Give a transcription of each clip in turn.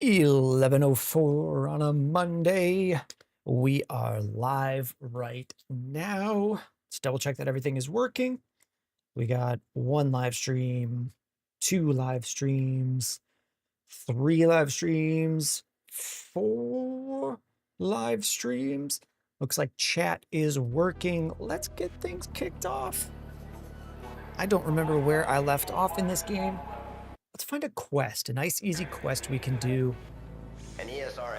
11:04 on a Monday. We are live right now. Let's double check that everything is working. We got 1 live stream, 2 live streams, 3 live streams, 4 live streams. Looks like chat is working. Let's get things kicked off. I don't remember where I left off in this game. Let's find a quest, a nice easy quest we can do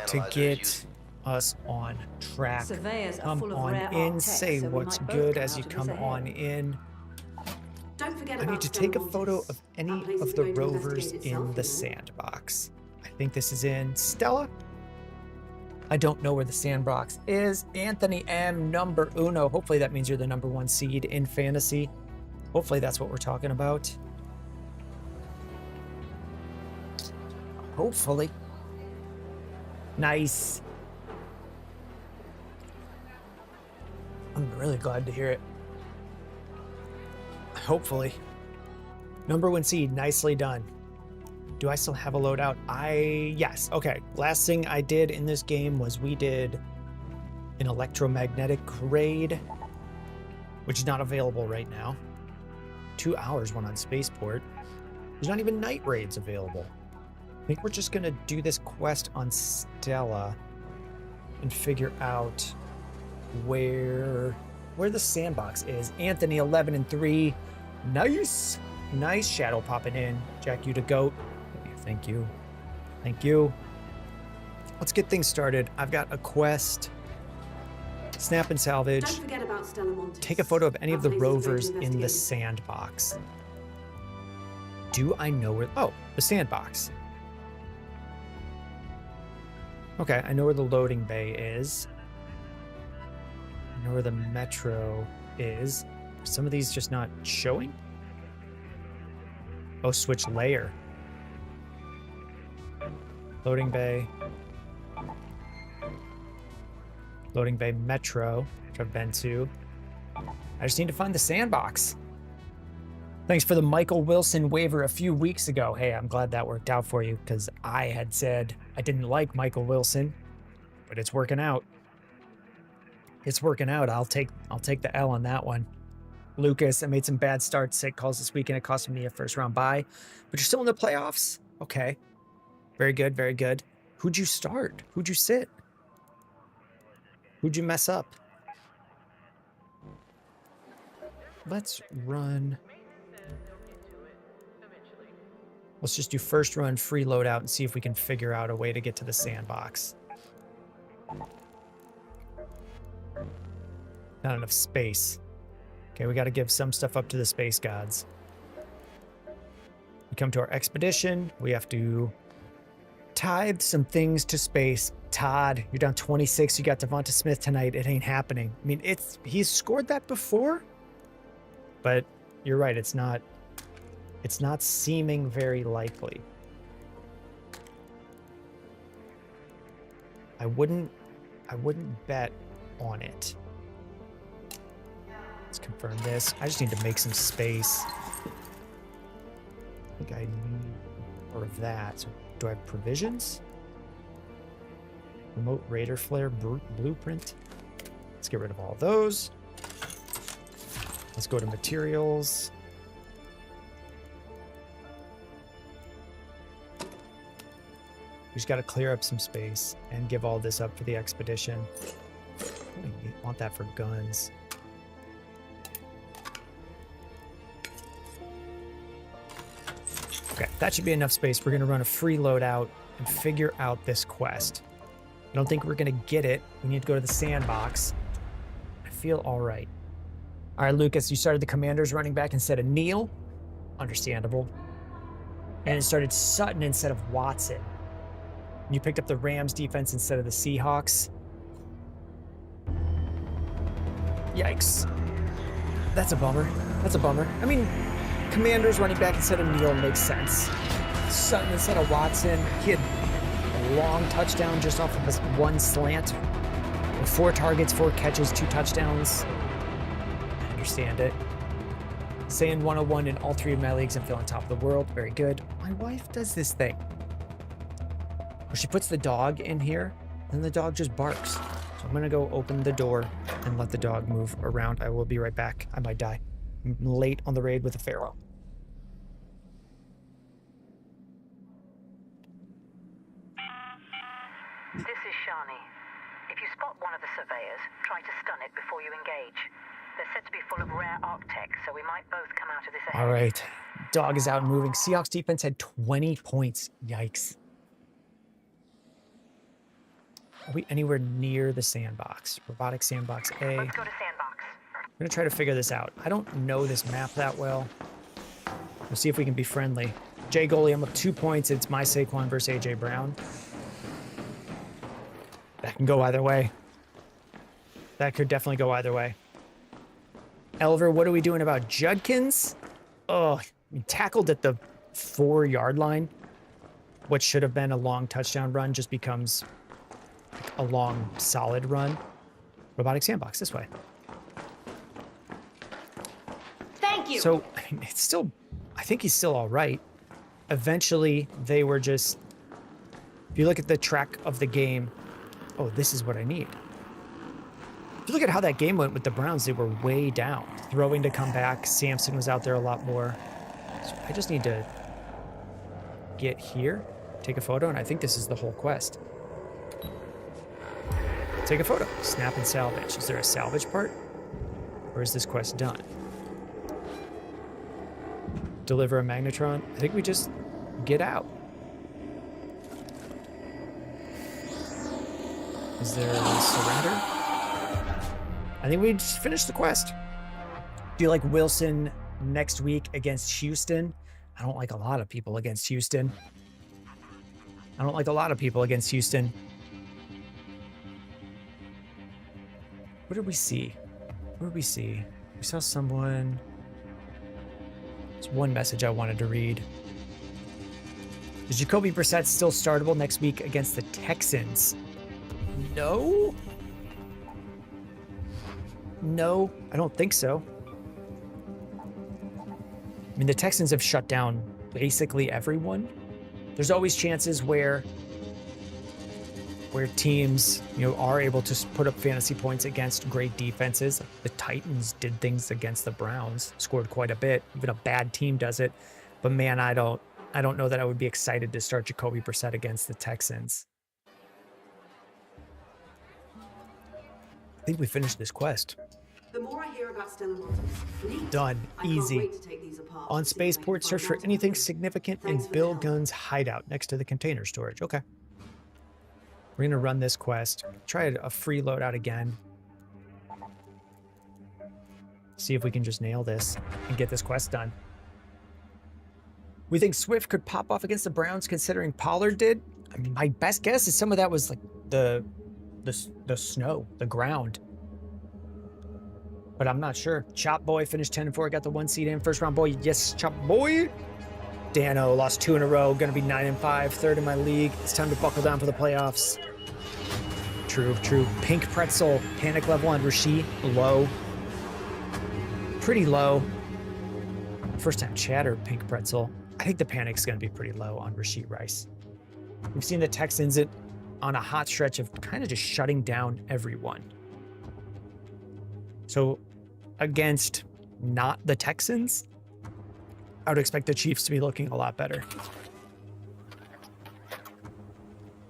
to get us on track. Come on in, say what's good as you come on in. I need to take a photo of any of the rovers in the sandbox. I think this is in Stella. I don't know where the sandbox is. Anthony M, number uno. Hopefully that means you're the number 1 seed in fantasy. Hopefully that's what we're talking about. Hopefully. Nice. I'm really glad to hear it. Hopefully. Number 1 seed, nicely done. Do I still have a loadout? Yes, okay. Last thing I did in this game was we did an electromagnetic raid, which is not available right now. 2 hours one on Spaceport. There's not even night raids available. I think we're just gonna do this quest on Stella and figure out where the sandbox is. Anthony 11 and 3. Nice shadow popping in. Jack you to goat. Thank you. Thank you. Let's get things started. I've got a quest. Snap and salvage. Don't forget about Stella Montes. Take a photo of any of the rovers in the sandbox. Do I know where? Oh, the sandbox. Okay, I know where the loading bay is. I know where the metro is. Are some of these just not showing? Oh, switch layer. Loading bay. Loading bay metro, which I've been to. I just need to find the sandbox. Thanks for the Michael Wilson waiver a few weeks ago. Hey, I'm glad that worked out for you because I had said I didn't like Michael Wilson, but it's working out. It's working out. I'll take the L on that one. Lucas, I made some bad start sick calls this weekend. It cost me a first round bye, but you're still in the playoffs. Okay. Very good. Very good. Who'd you start? Who'd you sit? Who'd you mess up? Let's run. Let's just do first run free loadout and see if we can figure out a way to get to the sandbox. Not enough space. Okay, we got to give some stuff up to the space gods. We come to our expedition. We have to tithe some things to space. Todd, you're down 26. You got Devonta Smith tonight. It ain't happening. I mean, he's scored that before, but you're right. It's not seeming very likely. I wouldn't bet on it. Let's confirm this. I just need to make some space. I think I need more of that. So do I have provisions? Remote Raider Flare blueprint. Let's get rid of all those. Let's go to materials. We just got to clear up some space and give all this up for the expedition. We want that for guns. Okay, that should be enough space. We're going to run a free loadout and figure out this quest. I don't think we're going to get it. We need to go to the sandbox. I feel all right. All right, Lucas, you started the Commanders running back instead of Neal. Understandable. And it started Sutton instead of Watson. You picked up the Rams defense instead of the Seahawks. Yikes. That's a bummer. That's a bummer. I mean, Commanders running back instead of Neal makes sense. Sutton instead of Watson. He had a long touchdown just off of this one slant. 4 targets, 4 catches, 2 touchdowns. I understand it. Saying 101 in all 3 of my leagues and feeling top of the world. Very good. My wife does this thing. Or she puts the dog in here, and the dog just barks. So I'm gonna go open the door and let the dog move around. I will be right back. I might die. I'm late on the raid with a Pharaoh. This is Shani. If you spot one of the surveyors, try to stun it before you engage. They're said to be full of rare Arctech, so we might both come out of this ahead. All right. Dog is out and moving. Seahawks defense had 20 points. Yikes. Are we anywhere near the sandbox? Robotic sandbox A. Let's go to sandbox. I'm going to try to figure this out. I don't know this map that well. We'll see if we can be friendly. Jay Goalie, I'm up 2 points. It's my Saquon versus AJ Brown. That can go either way. That could definitely go either way. Elver, what are we doing about Judkins? Oh, he tackled at the 4-yard line. What should have been a long touchdown run just becomes like a long, solid run. Robotic sandbox, this way. Thank you. So, I mean, it's still, I think he's still all right. Eventually, they were just, if you look at the track of the game, oh, this is what I need. If you look at how that game went with the Browns, they were way down. Throwing to come back. Samson was out there a lot more. So I just need to get here, take a photo, and I think this is the whole quest. Take a photo. Snap and salvage. Is there a salvage part? Or is this quest done? Deliver a magnetron. I think we just get out. Is there a surrender? I think we just finished the quest. Do you like Wilson next week against Houston? I don't like a lot of people against Houston. I don't like a lot of people against Houston. What did we see? What did we see? We saw someone. There's one message I wanted to read. Is Jacoby Brissett still startable next week against the Texans? No? No, I don't think so. I mean, the Texans have shut down basically everyone. There's always chances where teams, are able to put up fantasy points against great defenses. The Titans did things against the Browns, scored quite a bit. Even a bad team does it. But man, I don't know that I would be excited to start Jacoby Brissett against the Texans. I think we finished this quest. The more I hear about Stellar Motors, done. Easy. On spaceport, search for anything significant in Bill Gunn's hideout next to the container storage. Okay. We're going to run this quest. Try a free loadout again. See if we can just nail this and get this quest done. We think Swift could pop off against the Browns considering Pollard did. I mean, my best guess is some of that was like the snow, the ground. But I'm not sure. Chop Boy finished 10-4, got the 1 seed in. First round boy, yes, Chop Boy. Dano lost 2 in a row, gonna be 9-5, third in my league. It's time to buckle down for the playoffs. True. Pink Pretzel, panic level on Rasheed, low. Pretty low. First time chatter, Pink Pretzel. I think the panic's gonna be pretty low on Rasheed Rice. We've seen the Texans on a hot stretch of kind of just shutting down everyone. So against not the Texans, I would expect the Chiefs to be looking a lot better.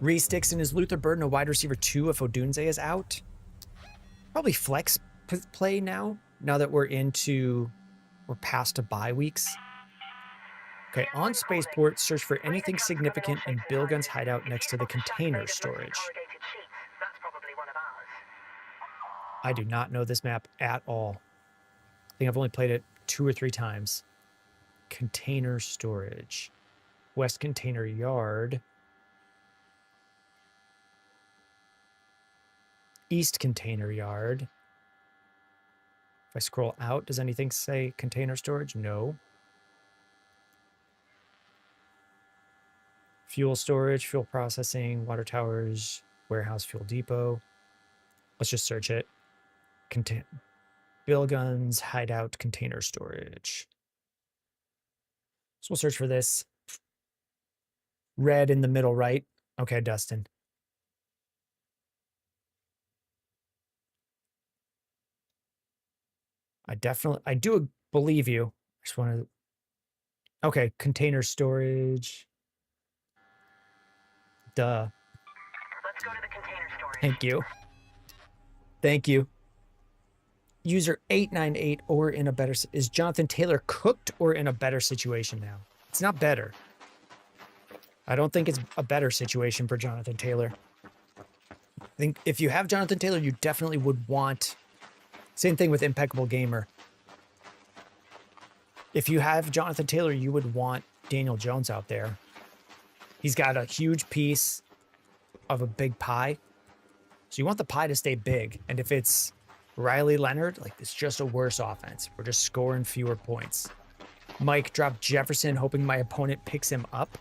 Reese Dixon, is Luther Burden a wide receiver 2 if Odunze is out? Probably flex play now that we're past to bye weeks. Okay, on spaceport, search for anything significant in Bill Gunn's hideout next to the container storage. I do not know this map at all. I think I've only played it 2 or 3 times. Container storage. West Container Yard. East Container Yard. If I scroll out, does anything say container storage? No. Fuel storage, fuel processing, water towers, warehouse, fuel depot. Let's just search it. Bill Gunn's hideout container storage. So we'll search for this. Red in the middle right. Okay, Dustin. I do believe you. I just want to. Okay, container storage. Duh. Let's go to the container storage. Thank you. Thank you. User 898 or in a better... Is Jonathan Taylor cooked or in a better situation now? It's not better. I don't think it's a better situation for Jonathan Taylor. I think if you have Jonathan Taylor, you definitely would want... Same thing with Impeccable Gamer. If you have Jonathan Taylor, you would want Daniel Jones out there. He's got a huge piece of a big pie. So you want the pie to stay big. And if it's Riley Leonard, like, it's just a worse offense. We're just scoring fewer points. Mike dropped Jefferson, hoping my opponent picks him up.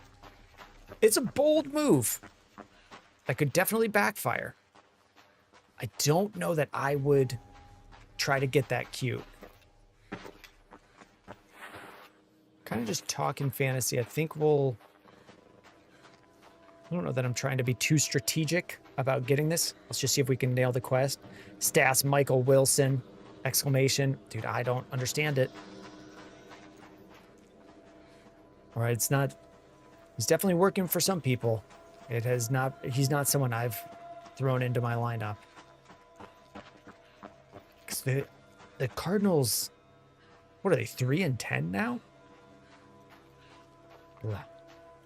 It's a bold move. That could definitely backfire. I don't know that I would try to get that cute. Kind of just talking fantasy. I think we'll... I don't know that I'm trying to be too strategic about getting this. Let's just see if we can nail the quest. Stats, Michael Wilson, exclamation. Dude, I don't understand it. All right, it's not... He's definitely working for some people. It has not... He's not someone I've thrown into my lineup. Because the Cardinals... What are they, 3-10 now? Ugh.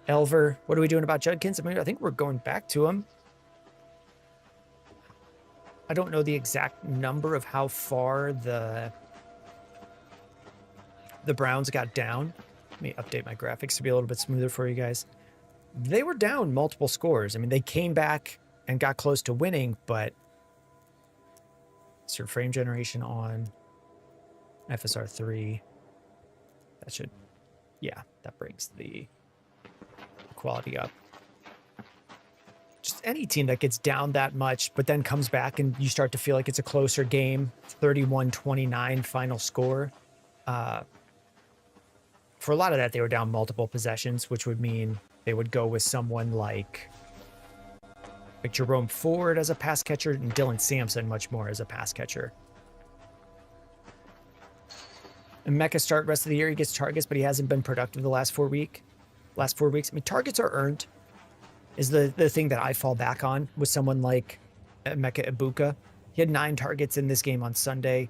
Elver, what are we doing about Judkins? I mean, I think we're going back to him. I don't know the exact number of how far the Browns got down. Let me update my graphics to be a little bit smoother for you guys. They were down multiple scores. I mean, they came back and got close to winning, but sort of frame generation on FSR 3. That should, yeah, that brings the quality up. Just any team that gets down that much, but then comes back and you start to feel like it's a closer game, 31-29 final score. For a lot of that, they were down multiple possessions, which would mean they would go with someone like Jerome Ford as a pass catcher and Dylan Sampson much more as a pass catcher. And Mecca start rest of the year, he gets targets, but he hasn't been productive the last 4 weeks. I mean, targets are earned is the thing that I fall back on with someone like Emeka Ibuka. He had 9 targets in this game on Sunday,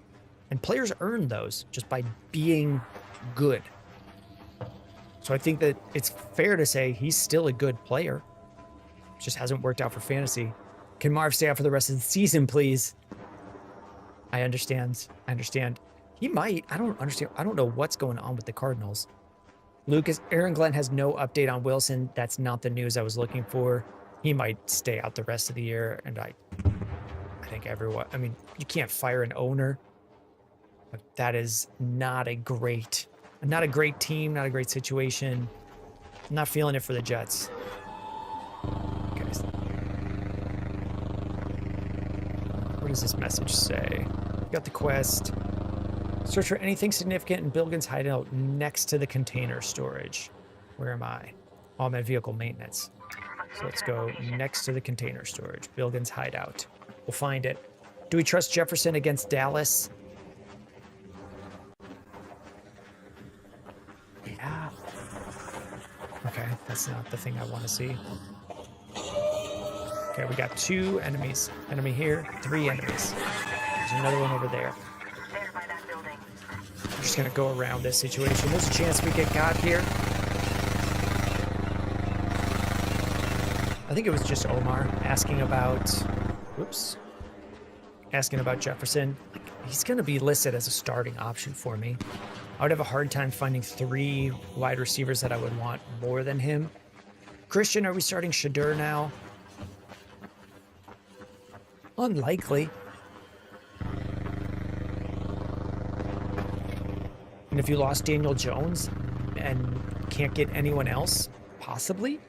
and players earn those just by being good. So I think that it's fair to say he's still a good player. Just hasn't worked out for fantasy. Can Marv stay out for the rest of the season, please? I understand. He might. I don't understand. I don't know what's going on with the Cardinals. Lucas, Aaron Glenn has no update on Wilson. That's not the news I was looking for. He might stay out the rest of the year. And I think everyone, I mean, you can't fire an owner. But that is not a great team, not a great situation. I'm not feeling it for the Jets. Okay. What does this message say? Got the quest. Search for anything significant in Bilgan's hideout next to the container storage. Where am I? Oh, I'm at vehicle maintenance. So let's go next to the container storage. Bilgan's hideout. We'll find it. Do we trust Jefferson against Dallas? Yeah. Okay, that's not the thing I want to see. Okay, we got 2 enemies. Enemy here, 3 enemies. There's another one over there. I'm just gonna go around this situation. There's a chance we get got here. I think it was just Omar asking about, asking about Jefferson. He's gonna be listed as a starting option for me. I would have a hard time finding 3 wide receivers that I would want more than him. Christian, are we starting Shadur now? Unlikely. And if you lost Daniel Jones and can't get anyone else, possibly?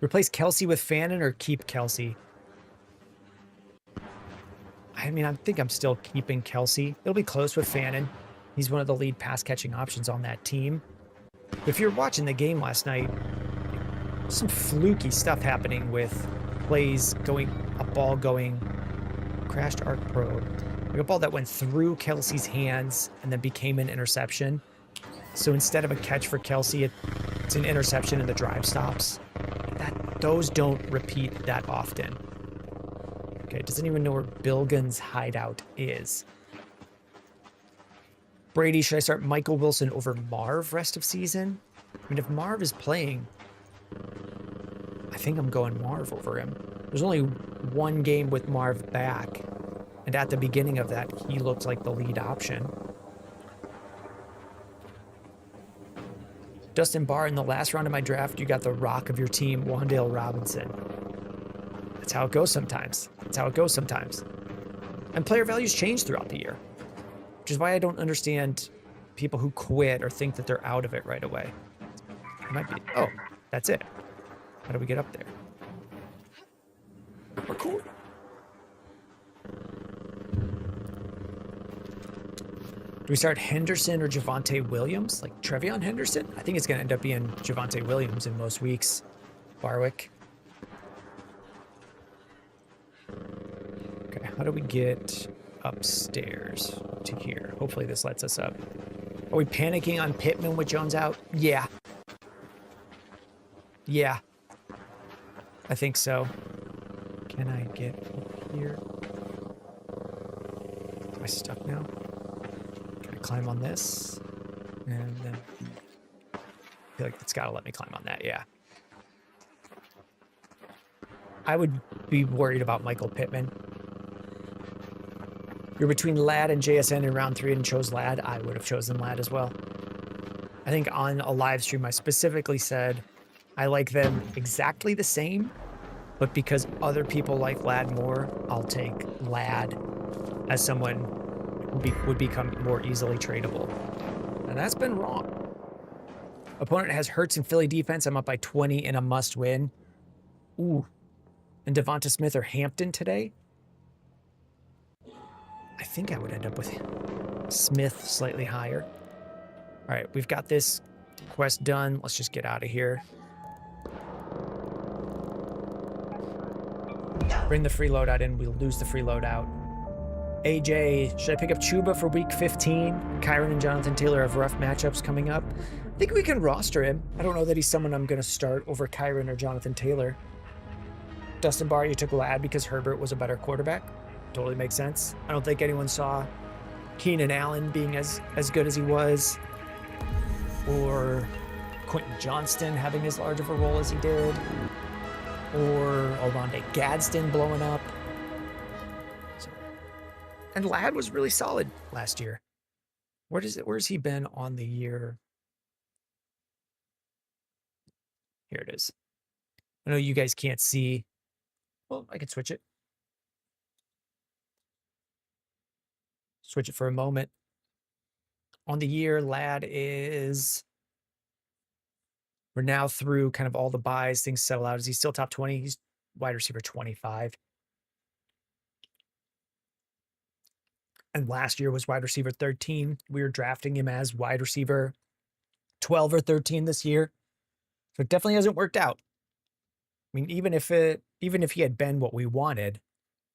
Replace Kelsey with Fannin or keep Kelsey? I mean, I think I'm still keeping Kelsey. It'll be close with Fannin. He's one of the lead pass-catching options on that team. If you're watching the game last night, some fluky stuff happening with plays going, a ball going, crashed arc probe. Like a ball that went through Kelsey's hands and then became an interception. So instead of a catch for Kelsey, it's an interception and the drive stops. Those don't repeat that often. Okay, does anyone know where Bilgan's hideout is? Brady, should I start Michael Wilson over Marv rest of season? I mean, if Marv is playing, I think I'm going Marv over him. There's only one game with Marv back, and at the beginning of that, he looked like the lead option. Dustin Barr, in the last round of my draft, you got the rock of your team, Wandale Robinson. That's how it goes sometimes. That's how it goes sometimes. And player values change throughout the year, which is why I don't understand people who quit or think that they're out of it right away. It might be, oh, that's it. How do we get up there? Record. Do we start Henderson or Javonte Williams? Like Trevion Henderson? I think it's going to end up being Javonte Williams in most weeks. Barwick. Okay, how do we get upstairs to here? Hopefully this lets us up. Are we panicking on Pittman with Jones out? Yeah. Yeah. I think so. Can I get up here? Am I stuck now? Climb on this, and then I feel like it's got to let me climb on that. Yeah, I would be worried about Michael Pittman. You're between Ladd and JSN in round 3 and chose Ladd. I would have chosen Ladd as well. I think on a live stream I specifically said I like them exactly the same, but because other people like Ladd more, I'll take Ladd as someone would become more easily tradable. And that's been wrong. Opponent has Hurts and Philly defense. I'm up by 20 in a must win. Ooh. And Devonta Smith or Hampton today? I think I would end up with Smith slightly higher. All right, we've got this quest done. Let's just get out of here. Bring the free loadout in. We'll lose the free loadout. AJ, should I pick up Chuba for week 15? Kyron and Jonathan Taylor have rough matchups coming up. I think we can roster him. I don't know that he's someone I'm going to start over Kyron or Jonathan Taylor. Dustin Barr, you took Ladd because Herbert was a better quarterback. Totally makes sense. I don't think anyone saw Keenan Allen being as good as he was, or Quentin Johnston having as large of a role as he did, or Oronde Gadsden blowing up. And Ladd was really solid last year. Where's he been on the year? Here it is. I know you guys can't see. Well, I can switch it. Switch it for a moment. On the year, Ladd is... We're now through kind of all the buys. Things settle out. Is he still top 20? He's wide receiver 25. And last year was wide receiver 13. We were drafting him as wide receiver 12 or 13 this year. So it definitely hasn't worked out. I mean, even if he had been what we wanted,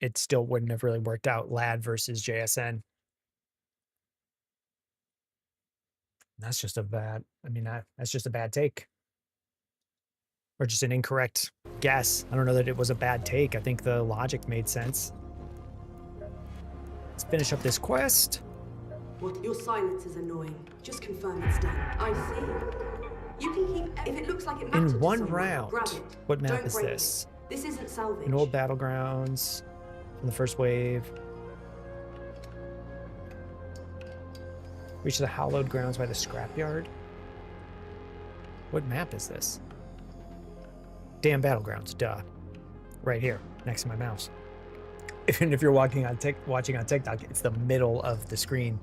it still wouldn't have really worked out. Ladd versus JSN. That's just a bad, that's just a bad take. Or just an incorrect guess. I don't know that it was a bad take. I think the logic made sense. Let's finish up this quest. What? Your silence is annoying. Just confirm it's done. I see. You can keep... If it looks like it matters In one to someone, round. grab it. What map Don't is break this? it. This isn't salvage. An old battlegrounds from the first wave. Reach the hallowed grounds by the scrapyard. What map is this? Damn battlegrounds, duh. Right here, next to my mouse. Even if you're watching on TikTok, it's the middle of the screen.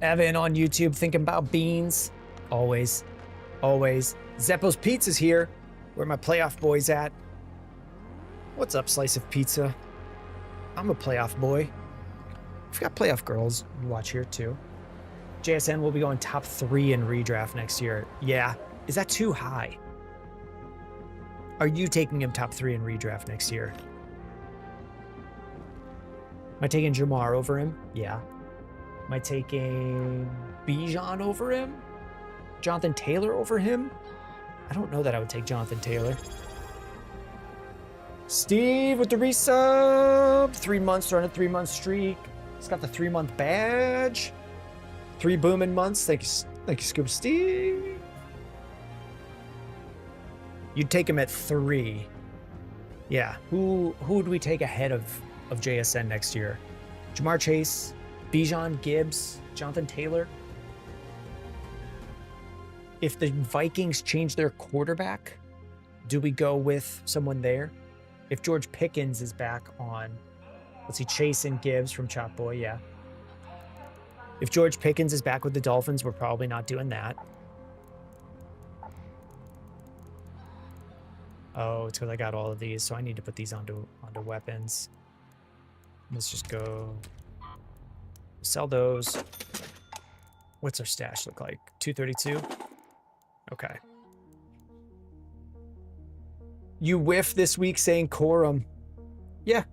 Evan on YouTube thinking about beans. Always. Always. Zeppo's Pizza's here. Where my playoff boys at? What's up, Slice of Pizza? I'm a playoff boy. We've got playoff girls you watch here too. JSN will be going top 3 in redraft next year. Yeah. Is that too high? Are you taking him top 3 in redraft next year? Am I taking Jamar over him? Yeah. Am I taking Bijan over him? Jonathan Taylor over him? I don't know that I would take Jonathan Taylor. Steve with the resub. 3 months, on a 3-month streak. He's got the 3-month badge. 3 booming months. Thank you, Scoop Steve. You'd take him at 3. Yeah. Who would we take ahead of JSN next year? Jamar Chase, Bijan, Gibbs, Jonathan Taylor. If the Vikings change their quarterback, do we go with someone there? If George Pickens is back on, let's see, Chase and Gibbs from Chop Boy, yeah. If George Pickens is back with the Dolphins, we're probably not doing that. Oh, it's because I got all of these, so I need to put these onto weapons. Let's just go sell those. What's our stash look like? 232? Okay. You whiff this week saying quorum. Yeah.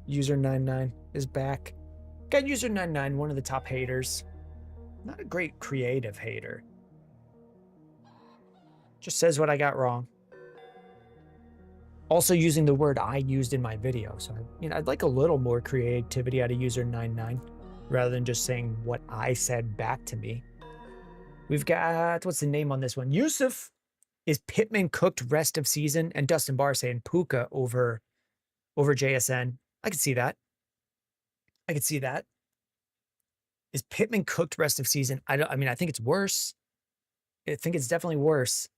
User99 is back. Got User99, one of the top haters. Not a great creative hater. Just says what I got wrong. Also using the word I used in my video. So, I'd like a little more creativity out of User99 rather than just saying what I said back to me. We've got, what's the name on this one? Yusuf. Is Pittman cooked rest of season? And Dustin Barr saying Puka over JSN. I could see that. I could see that. Is Pittman cooked rest of season? I think it's worse. I think it's definitely worse.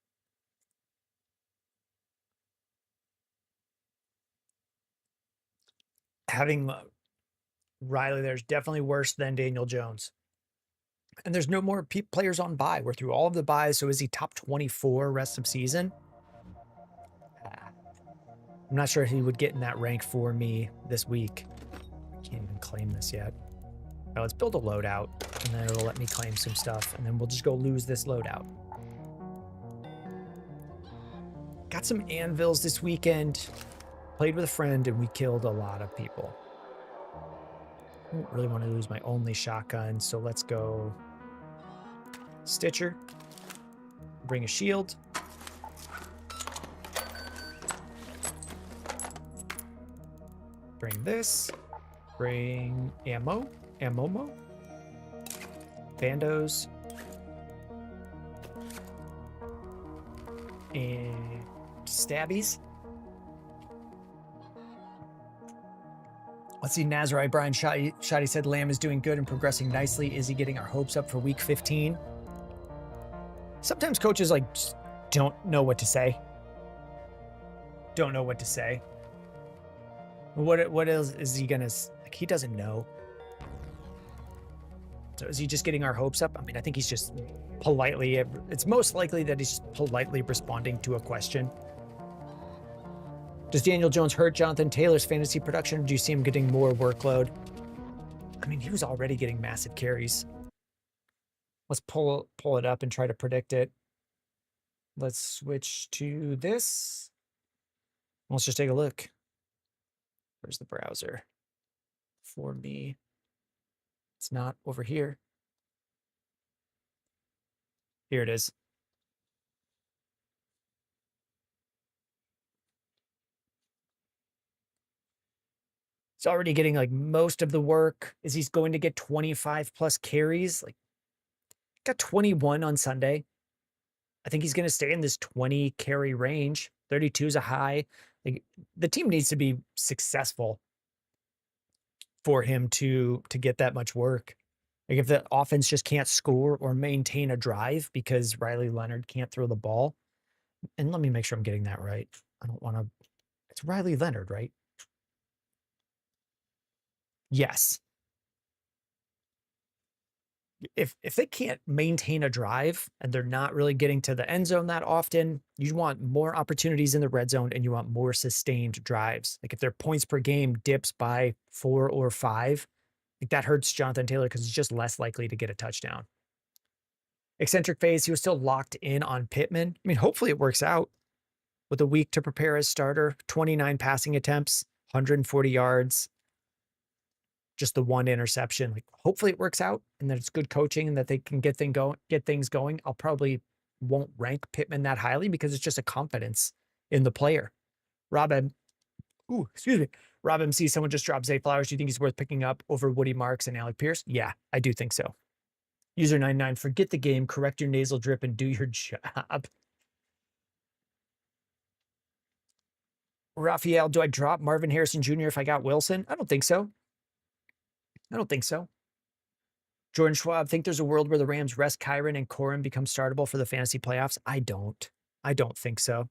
Having Riley there's definitely worse than Daniel Jones. And there's no more players on bye. We're through all of the buys. So is he top 24 rest of season? I'm not sure he would get in that rank for me this week. I can't even claim this yet. Now let's build a loadout, and then it'll let me claim some stuff, and then we'll just go lose this loadout. Got some anvils this weekend. Played with a friend, and we killed a lot of people. I don't really want to lose my only shotgun, so let's go Stitcher. Bring a shield. Bring this. Bring ammo. Ammo. Bandos. And stabbies. Let's see, Nazarite Brian Shoddy said Lamb is doing good and progressing nicely. Is he getting our hopes up for week 15? Sometimes coaches just don't know what to say. Don't know what to say. What else is he gonna, he doesn't know. So is he just getting our hopes up? I think he's just politely, it's most likely that he's just politely responding to a question. Does Daniel Jones hurt Jonathan Taylor's fantasy production? Or do you see him getting more workload? He was already getting massive carries. Let's pull it up and try to predict it. Let's switch to this. Let's just take a look. Where's the browser? For me. It's not over here. Here it is. He's already getting most of the work. Is he going to get 25 plus carries? Got 21 on Sunday. I think he's going to stay in this 20 carry range. 32 is a high. The team needs to be successful for him to get that much work. If the offense just can't score or maintain a drive because Riley Leonard can't throw the ball. And let me make sure I'm getting that right. I don't want to. It's Riley Leonard, right? Yes. If they can't maintain a drive and they're not really getting to the end zone that often, you want more opportunities in the red zone and you want more sustained drives. If their points per game dips by 4 or 5, that hurts Jonathan Taylor because he's just less likely to get a touchdown. Eccentric phase, he was still locked in on Pittman. Hopefully it works out. with a week to prepare as starter, 29 passing attempts, 140 yards, just the one interception. Like, hopefully it works out and that it's good coaching and that they can get things going. I'll probably won't rank Pittman that highly because it's just a confidence in the player. Rob MC, someone just dropped Zay Flowers. Do you think he's worth picking up over Woody Marks and Alec Pierce? Yeah, I do think so. User 99, forget the game, correct your nasal drip, and do your job. Raphael, do I drop Marvin Harrison Jr. if I got Wilson? I don't think so. I don't think so. Jordan Schwab, think there's a world where the Rams rest Kyren and Corum become startable for the fantasy playoffs? I don't. I don't think so.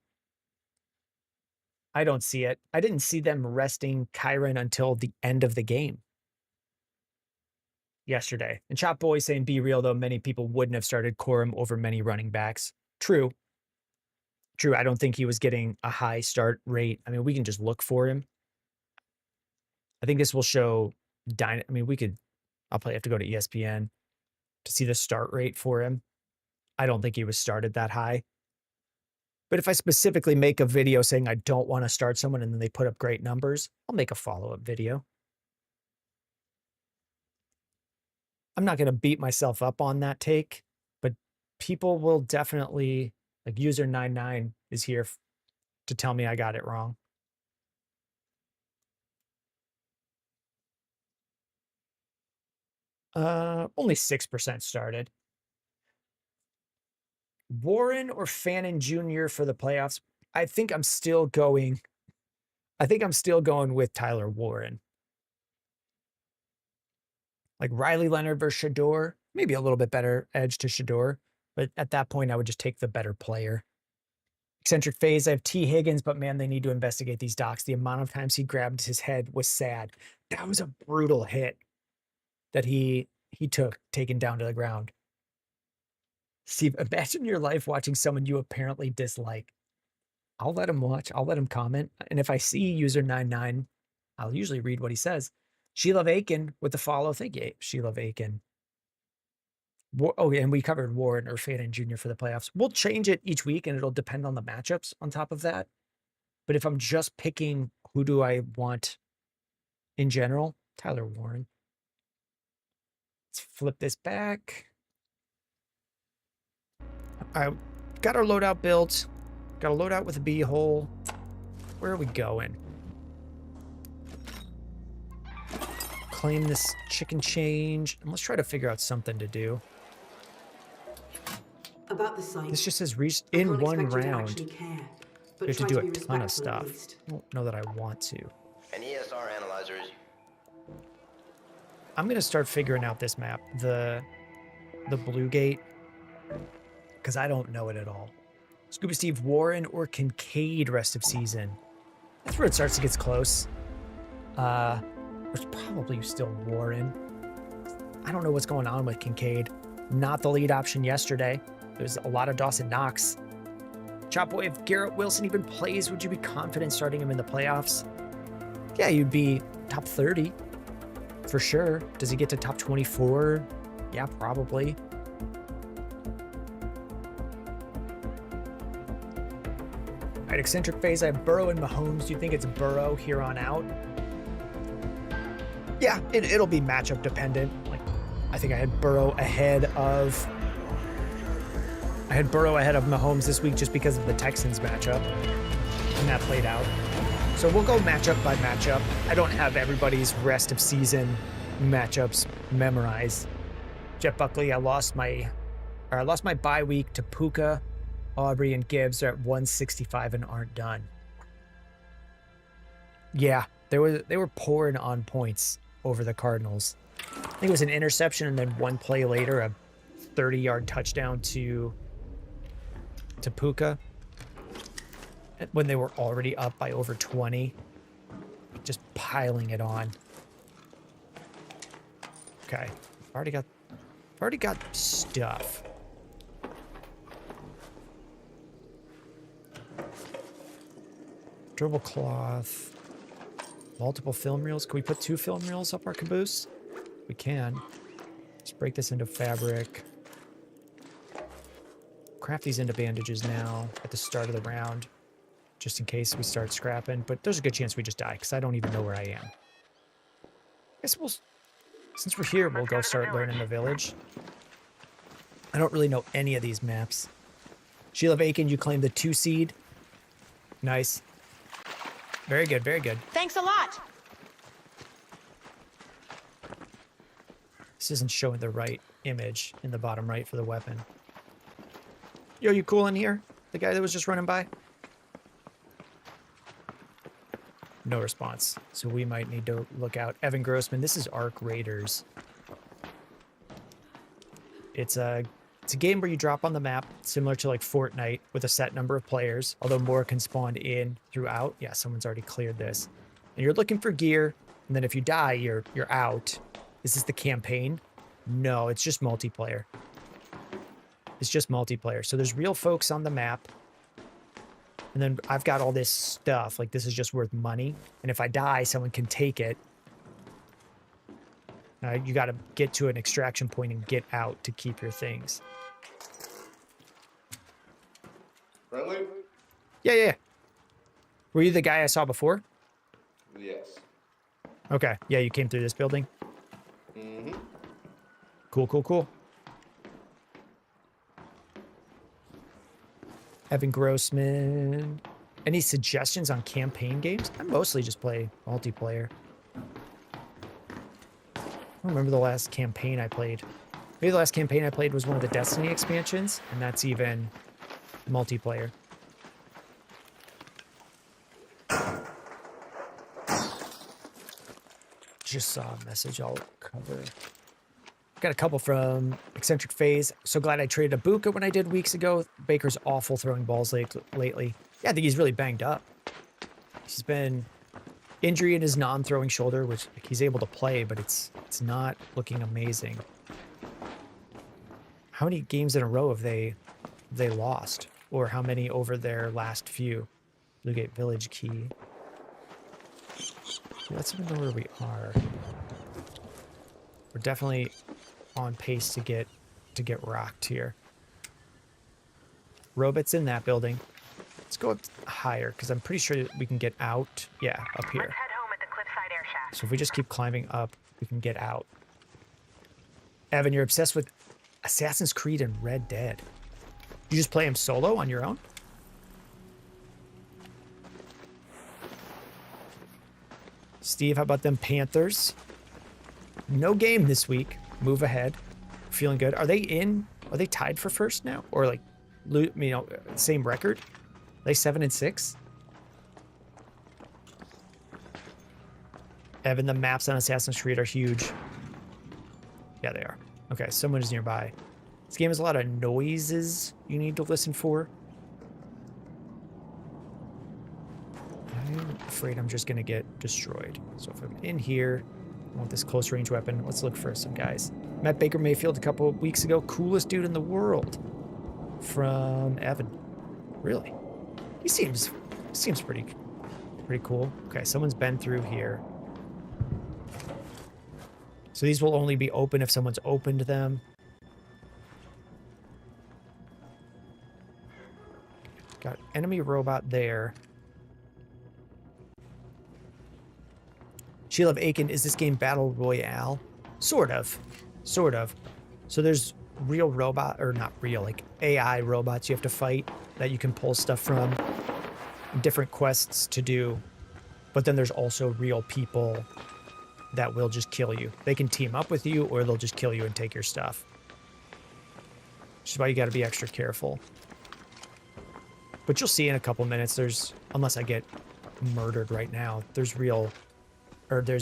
I don't see it. I didn't see them resting Kyren until the end of the game yesterday. And Chop Boy saying, be real, though, many people wouldn't have started Corum over many running backs. True. True. I don't think he was getting a high start rate. I mean, we can just look for him. I think this will show I'll probably have to go to ESPN to see the start rate for him. I don't think he was started that high. But if I specifically make a video saying I don't want to start someone and then they put up great numbers, I'll make a follow-up video. I'm not going to beat myself up on that take, but people will definitely, like user 99 is here to tell me I got it wrong. Only 6% started. Warren or Fannin Jr. for the playoffs? I think I'm still going with Tyler Warren. Like Riley Leonard versus Shador, maybe a little bit better edge to Shador, but at that point I would just take the better player. Eccentric Phase, I have T. Higgins, but man, they need to investigate these docs. The amount of times he grabbed his head was sad. That was a brutal hit that he took, taken down to the ground. Steve, imagine your life watching someone you apparently dislike. I'll let him watch. I'll let him comment. And if I see user 99, I'll usually read what he says. Sheila Aiken with the follow. Thank you, Sheila Aiken. Oh, and we covered Warren or Fannin Jr. for the playoffs. We'll change it each week, and it'll depend on the matchups on top of that. But if I'm just picking who do I want in general, Tyler Warren. Let's flip this back. All right, got our loadout built. Got a loadout with a B-hole. Where are we going? Claim this chicken change. And let's try to figure out something to do. About the site. This just says reach in one round. Care, We have to do a ton of stuff. I don't know that I want to. An ESR analyzer is... I'm going to start figuring out this map. The Blue Gate. Because I don't know it at all. Scuba Steve, Warren or Kincaid rest of season? That's where it starts to get close. It's probably still Warren. I don't know what's going on with Kincaid. Not the lead option yesterday. There's a lot of Dawson Knox. Chop Boy, if Garrett Wilson even plays, would you be confident starting him in the playoffs? Yeah, you'd be top 30 for sure. Does he get to top 24? Yeah, probably. All right, Eccentric Phase, I have Burrow and Mahomes. Do you think it's Burrow here on out? Yeah, it'll be matchup dependent. Like, I think I had Burrow ahead of Mahomes this week just because of the Texans matchup, and that played out. So we'll go matchup by matchup. I don't have everybody's rest of season matchups memorized. Jeff Buckley, I lost my bye week to Puka. Aubrey and Gibbs are at 165 and aren't done. Yeah, they were pouring on points over the Cardinals. I think it was an interception and then one play later, a 30-yard touchdown to Puka when they were already up by over 20. Just piling it on. Okay, already got stuff. Durable cloth. Multiple film reels. Can we put 2 film reels up our caboose? We can. Let's break this into fabric. Craft these into bandages now at the start of the round. just in case we start scrapping. But there's a good chance we just die because I don't even know where I am. I guess we'll, since we're here, we'll go start learning the village. I don't really know any of these maps. Sheila of Aiken, you claim the 2 seed. Nice. Very good, very good. Thanks a lot. This isn't showing the right image in the bottom right for the weapon. Yo, you cool in here? The guy that was just running by? No response. So we might need to look out. Evan Grossman, this is Arc Raiders. It's a game where you drop on the map, similar to like Fortnite, with a set number of players, although more can spawn in throughout. Yeah, someone's already cleared this. And you're looking for gear, and then if you die, you're out. Is this the campaign? No, it's just multiplayer. It's just multiplayer. So there's real folks on the map. And then I've got all this stuff. Like, this is just worth money. And if I die, someone can take it. You got to get to an extraction point and get out to keep your things. Friendly? Yeah. Were you the guy I saw before? Yes. Okay. Yeah, you came through this building? Mm-hmm. Cool. Evan Grossman. Any suggestions on campaign games? I mostly just play multiplayer. I don't remember the last campaign I played. Maybe the last campaign I played was one of the Destiny expansions, and that's even multiplayer. Just saw a message I'll cover. Got a couple from Eccentric Phase. So glad I traded a Buka when I did weeks ago. Baker's awful throwing balls lately. Yeah, I think he's really banged up. He's been injury in his non-throwing shoulder, which he's able to play, but it's not looking amazing. How many games in a row have they lost? Or how many over their last few? Bluegate Village Key. Let's even know where we are. We're definitely on pace to get rocked here. Robot's in that building. Let's go up higher because I'm pretty sure we can get out. Yeah, up here. Let's head home at the Cliffside Air Shaft. So if we just keep climbing up, we can get out. Evan, you're obsessed with Assassin's Creed and Red Dead. You just play them solo on your own? Steve, how about them Panthers? No game this week. Move ahead. Feeling good. Are they tied for first now? Or like, same record? Are they 7-6? Evan, the maps on Assassin's Creed are huge. Yeah, they are. Okay, someone is nearby. This game has a lot of noises you need to listen for. I'm afraid I'm just going to get destroyed. So if I'm in here, I want this close range weapon. Let's look for some guys. Met Baker Mayfield a couple of weeks ago. Coolest dude in the world. From Evan. Really? He seems pretty cool. Okay, someone's been through here. So these will only be open if someone's opened them. Got enemy robot there. Sheila of Aiken, is this game Battle Royale? Sort of. So there's real robot, or not real, like AI robots you have to fight that you can pull stuff from. Different quests to do. But then there's also real people that will just kill you. They can team up with you, or they'll just kill you and take your stuff. Which is why you got to be extra careful. But you'll see in a couple minutes, unless I get murdered right now, there's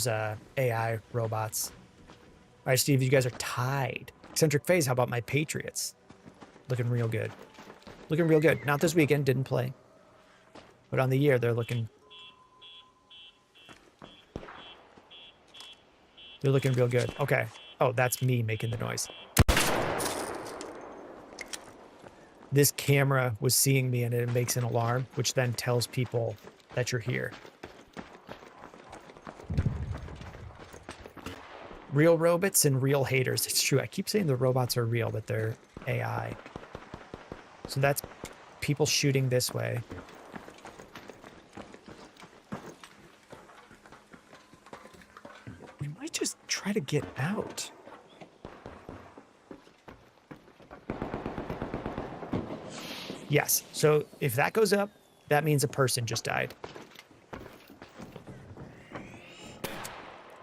AI robots. All right, Steve, you guys are tied. Eccentric Phase, how about my Patriots? Looking real good. Not this weekend, didn't play. But on the year, they're looking real good. Okay. Oh, that's me making the noise. This camera was seeing me and it makes an alarm, which then tells people that you're here. Real robots and real haters. It's true. I keep saying the robots are real, but they're AI. So that's people shooting this way. just try to get out? Yes, so if that goes up, that means a person just died.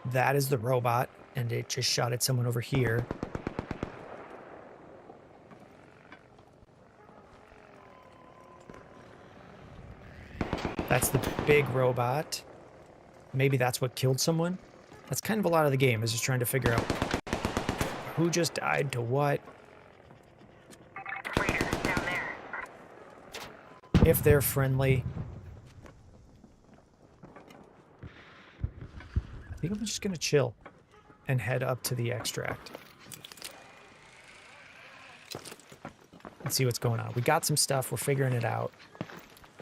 That is the robot, and it just shot at someone over here. That's the big robot. Maybe that's what killed someone. That's kind of a lot of the game, is just trying to figure out who just died to what. Raiders down there. If they're friendly. I think I'm just going to chill and head up to the extract. Let's see what's going on. We got some stuff. We're figuring it out.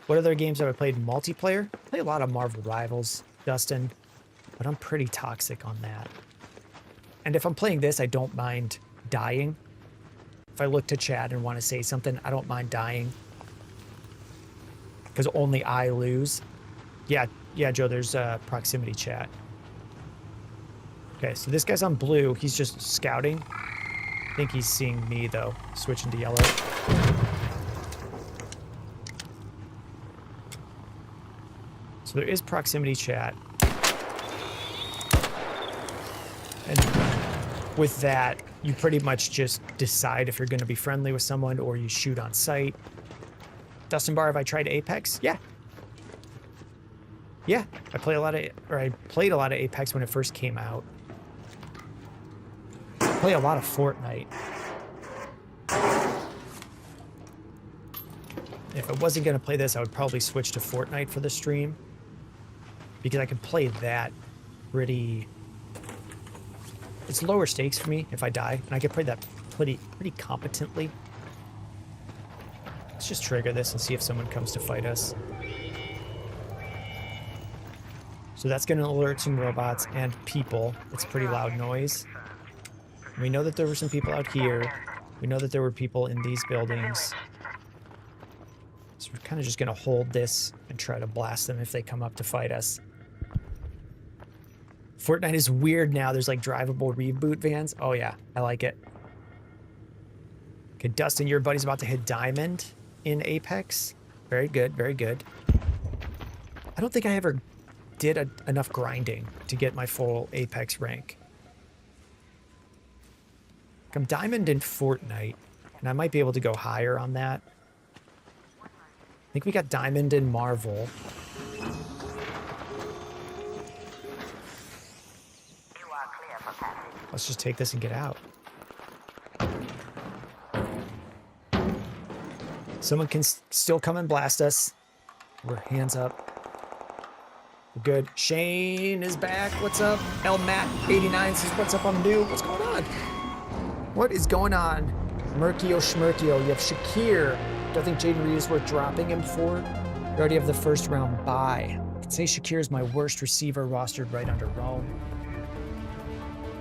What other games have I played multiplayer? I play a lot of Marvel Rivals, Dustin, but I'm pretty toxic on that. And if I'm playing this, I don't mind dying. If I look to chat and want to say something, I don't mind dying. Because only I lose. Yeah, Joe, there's proximity chat. Okay, so this guy's on blue. He's just scouting. I think he's seeing me, though. Switching to yellow. So there is proximity chat. And with that, you pretty much just decide if you're going to be friendly with someone or you shoot on sight. Dustin Barr, have I tried Apex? Yeah. Yeah, I played a lot of Apex when it first came out. I play a lot of Fortnite. If I wasn't going to play this, I would probably switch to Fortnite for the stream. Because I could play that pretty... It's lower stakes for me if I die, and I can play that pretty competently. Let's just trigger this and see if someone comes to fight us. So that's going to alert some robots and people. It's a pretty loud noise. We know that there were some people out here. We know that there were people in these buildings. So we're kind of just going to hold this and try to blast them if they come up to fight us. Fortnite is weird now. There's like drivable reboot vans. Oh yeah, I like it. Okay, Dustin, your buddy's about to hit diamond in Apex. Very good, very good. I don't think I ever did enough grinding to get my full Apex rank. I'm diamond in Fortnite, and I might be able to go higher on that. I think we got diamond in Marvel. Let's just take this and get out. Someone can still come and blast us. We're hands up. We're good. Shane is back. What's up? El Matt 89 says, what's up, I'm new. What's going on? What is going on? Murkio Schmurkio. You have Shakir. Do I think Jayden Reed is worth dropping him for? You already have the first round bye. I could say Shakir is my worst receiver rostered right under Rome.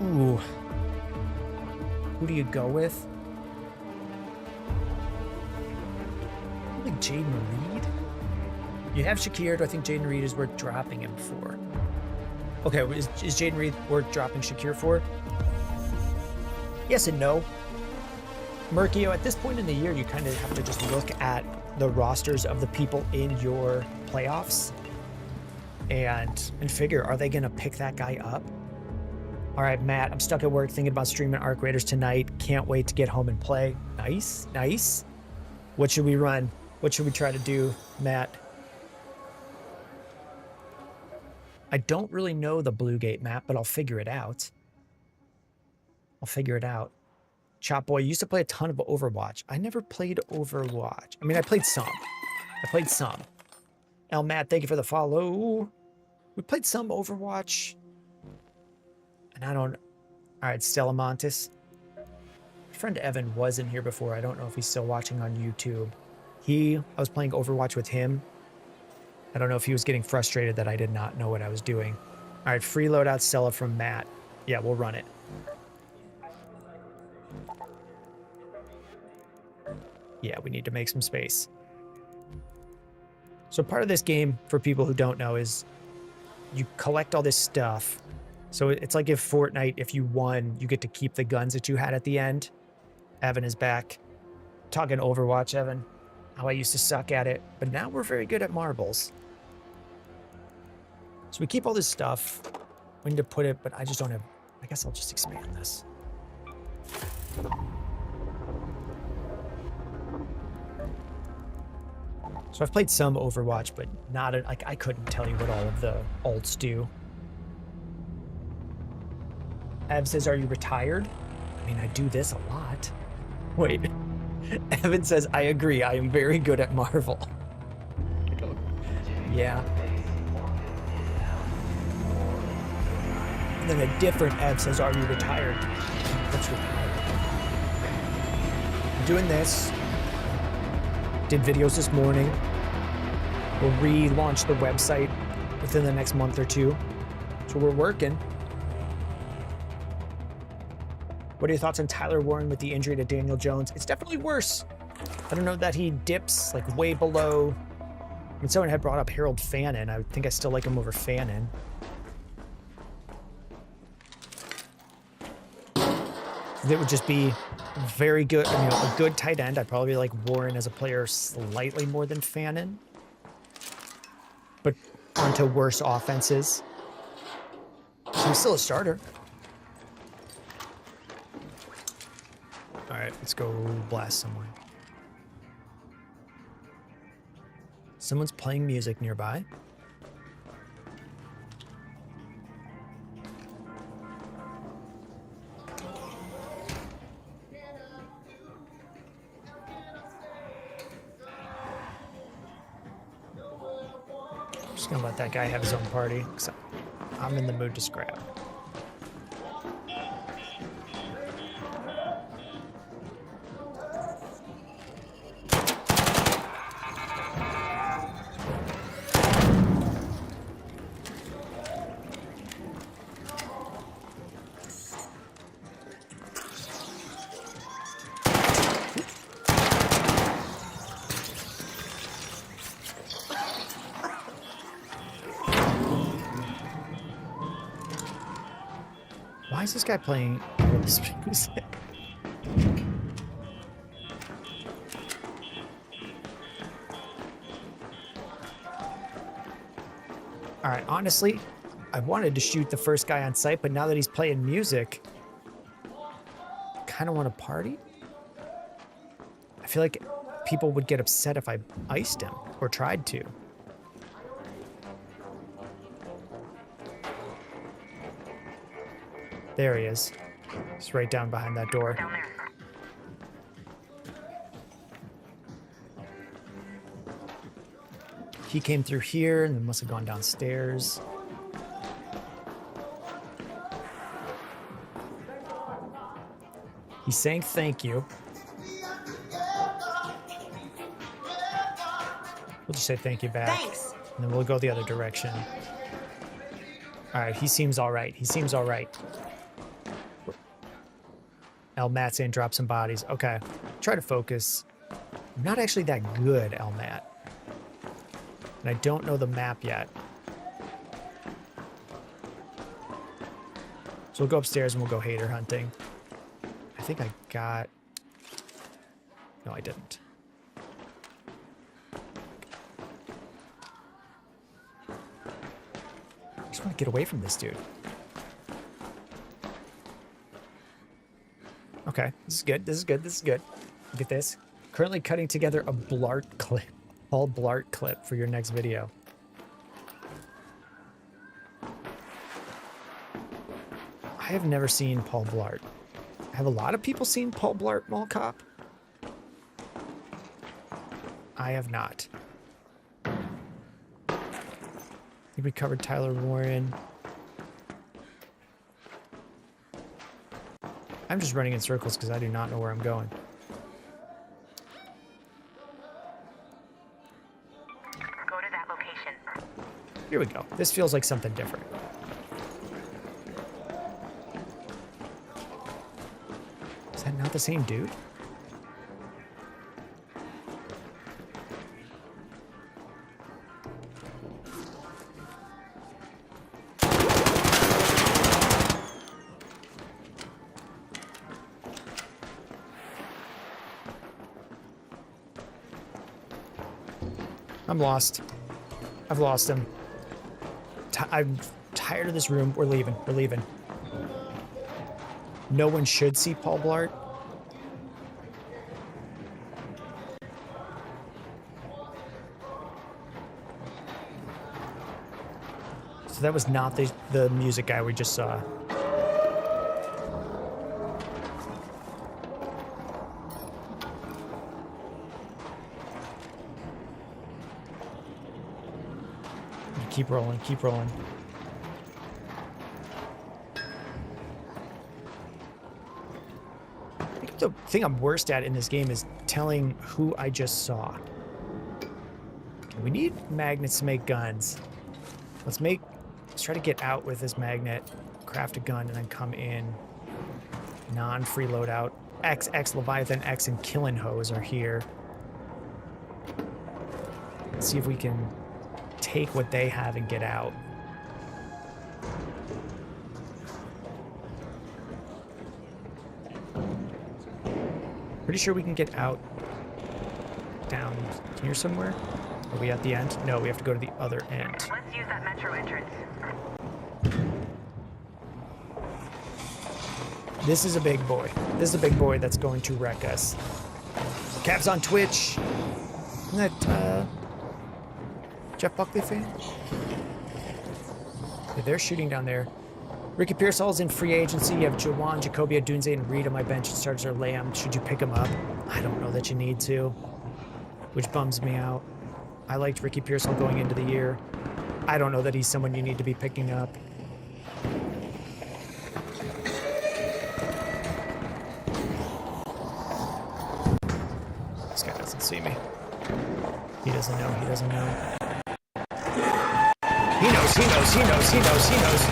Ooh. Who do you go with? I think Jayden Reed. You have Shakir. Do I think Jayden Reed is worth dropping him for? Okay, is Jayden Reed worth dropping Shakir for? Yes and no. Murkio, at this point in the year, you kind of have to just look at the rosters of the people in your playoffs and figure, are they going to pick that guy up? All right, Matt, I'm stuck at work thinking about streaming Arc Raiders tonight. Can't wait to get home and play. Nice, nice. What should we run? What should we try to do, Matt? I don't really know the Blue Gate map, but I'll figure it out. I'll figure it out. Chop Boy, used to play a ton of Overwatch. I never played Overwatch. I mean, I played some. El Matt, thank you for the follow. We played some Overwatch. And I don't... All right, Stella Montes. My friend Evan was in here before. I don't know if he's still watching on YouTube. I was playing Overwatch with him. I don't know if he was getting frustrated that I did not know what I was doing. All right, free loadout Stella from Matt. Yeah, we'll run it. Yeah, we need to make some space. So part of this game, for people who don't know, is you collect all this stuff So it's like if Fortnite, if you won, you get to keep the guns that you had at the end. Evan is back. Talking Overwatch, Evan. How I used to suck at it, but now we're very good at marbles. So we keep all this stuff. We need to put it, but I just don't have... I guess I'll just expand this. So I've played some Overwatch, but not... like, I couldn't tell you what all of the ults do. Ev says, are you retired? I mean, I do this a lot. Wait. Evan says, I agree. I am very good at Marvel. Yeah. And then a different Ev says, are you retired? What's retired? I'm doing this. Did videos this morning. We'll relaunch the website within the next month or two. So we're working. What are your thoughts on Tyler Warren with the injury to Daniel Jones? It's definitely worse. I don't know that he dips like way below. When someone had brought up Harold Fannin, I think I still like him over Fannin. It would just be very good, a good tight end. I'd probably like Warren as a player slightly more than Fannin. But onto worse offenses. So he's still a starter. All right, let's go blast someone. Someone's playing music nearby. I'm just gonna let that guy have his own party, because I'm in the mood to scrap. Why is this guy playing all this music? All right, honestly, I wanted to shoot the first guy on site, but now that he's playing music, I kind of want to party. I feel like people would get upset if I iced him or tried to. There he is. He's right down behind that door. Down there. He came through here and then must have gone downstairs. He's saying thank you. We'll just say thank you back. Thanks. And then we'll go the other direction. All right, he seems all right. He seems all right. Elmat saying drop some bodies. Okay, try to focus. I'm not actually that good, Elmat. And I don't know the map yet. So we'll go upstairs and we'll go hater hunting. I think I got... No, I didn't. I just want to get away from this dude. Okay, this is good. This is good. This is good. Look at this. Currently cutting together a Blart clip. All Blart clip for your next video. I have never seen Paul Blart. Have a lot of people seen Paul Blart Mall Cop? I have not. I think we covered Tyler Warren. I'm just running in circles because I do not know where I'm going. Go to that location. Here we go. This feels like something different. Is that not the same dude? I'm lost. I've lost him. I'm tired of this room. We're leaving. We're leaving. No one should see Paul Blart. So that was not the music guy we just saw. Keep rolling, keep rolling. I think the thing I'm worst at in this game is telling who I just saw. Okay, we need magnets to make guns. Let's try to get out with this magnet, craft a gun, and then come in. Non-free loadout. X, Leviathan, X, and Killing Hose are here. Let's see if we can take what they have and get out. Pretty sure we can get out down here somewhere. Are we at the end? No, we have to go to the other end. Let's use that metro entrance. This is a big boy. This is a big boy that's going to wreck us. Cavs on Twitch. Isn't that Jeff Buckley fan? Yeah, they're shooting down there. Ricky Pearsall's in free agency. You have Jawan, Jacobia, Dunze, and Reed on my bench. And starters are Lamb. Should you pick him up? I don't know that you need to, which bums me out. I liked Ricky Pearsall going into the year. I don't know that he's someone you need to be picking up. This guy doesn't see me. He doesn't know. He doesn't know. He knows, he knows, he knows, he knows, he knows.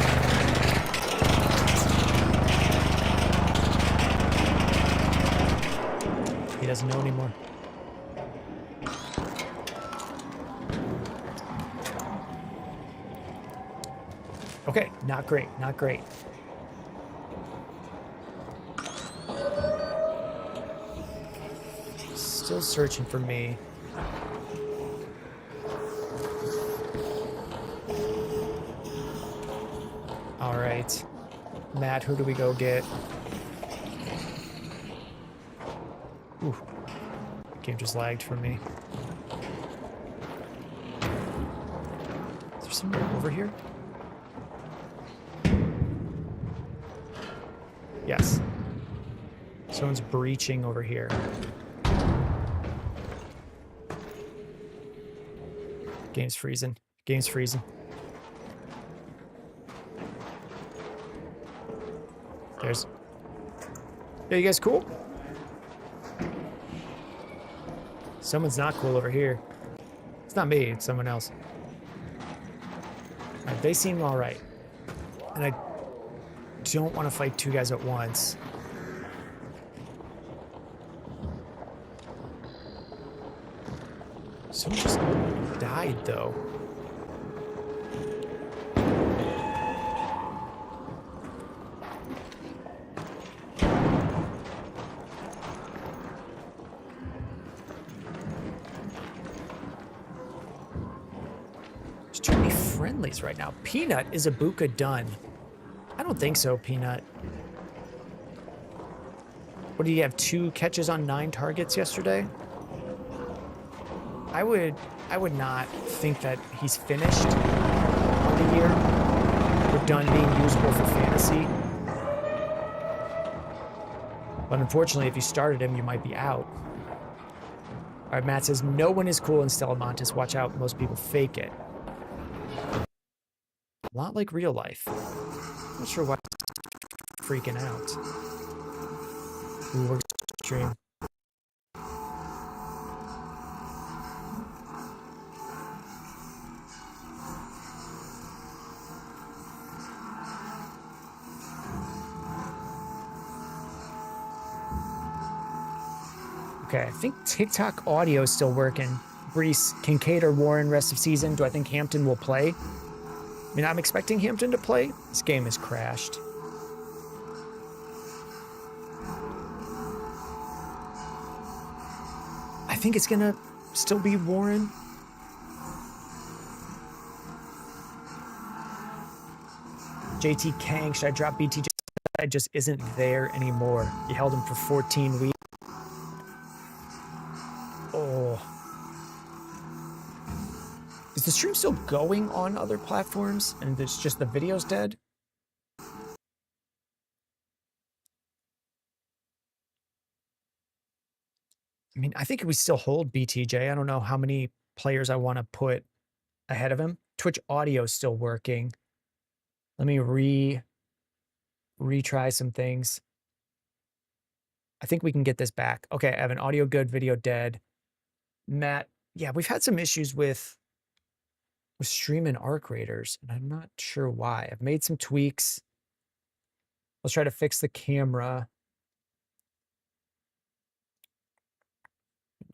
He doesn't know anymore. Okay, not great, not great. Still searching for me. All right, Matt, who do we go get? Ooh, game just lagged for me. Is there someone over here? Yes. Someone's breaching over here. Game's freezing. Game's freezing. There's... Yeah, you guys cool? Someone's not cool over here. It's not me, it's someone else. Alright, they seem alright. And I don't want to fight two guys at once. Someone just died, though. There's too many friendlies right now. Peanut, is Ibuka done? I don't think so, Peanut. What, did he have 2 catches on 9 targets yesterday? I would not think that he's finished on the year. We're done being usable for fantasy. But unfortunately, if you started him, you might be out. All right, Matt says, no one is cool in Stellamontis. Watch out, most people fake it. A lot like real life. Not sure why freaking out. Ooh, we're stream. Okay, I think TikTok audio is still working. Brees, Kincaid or Warren rest of season. Do I think Hampton will play? I mean, I'm expecting Hampton to play. This game has crashed. I think it's gonna still be Warren. JT Kang, should I drop BTJ? I just isn't there anymore. You held him for 14 weeks. Oh. Is the stream still going on other platforms and it's just the video's dead? I mean, I think we still hold BTJ. I don't know how many players I want to put ahead of him. Twitch audio is still working. Let me retry some things. I think we can get this back. Okay, Evan, audio good, video dead. Matt, yeah, we've had some issues with streaming Arc Raiders, and I'm not sure why. I've made some tweaks. Let's try to fix the camera.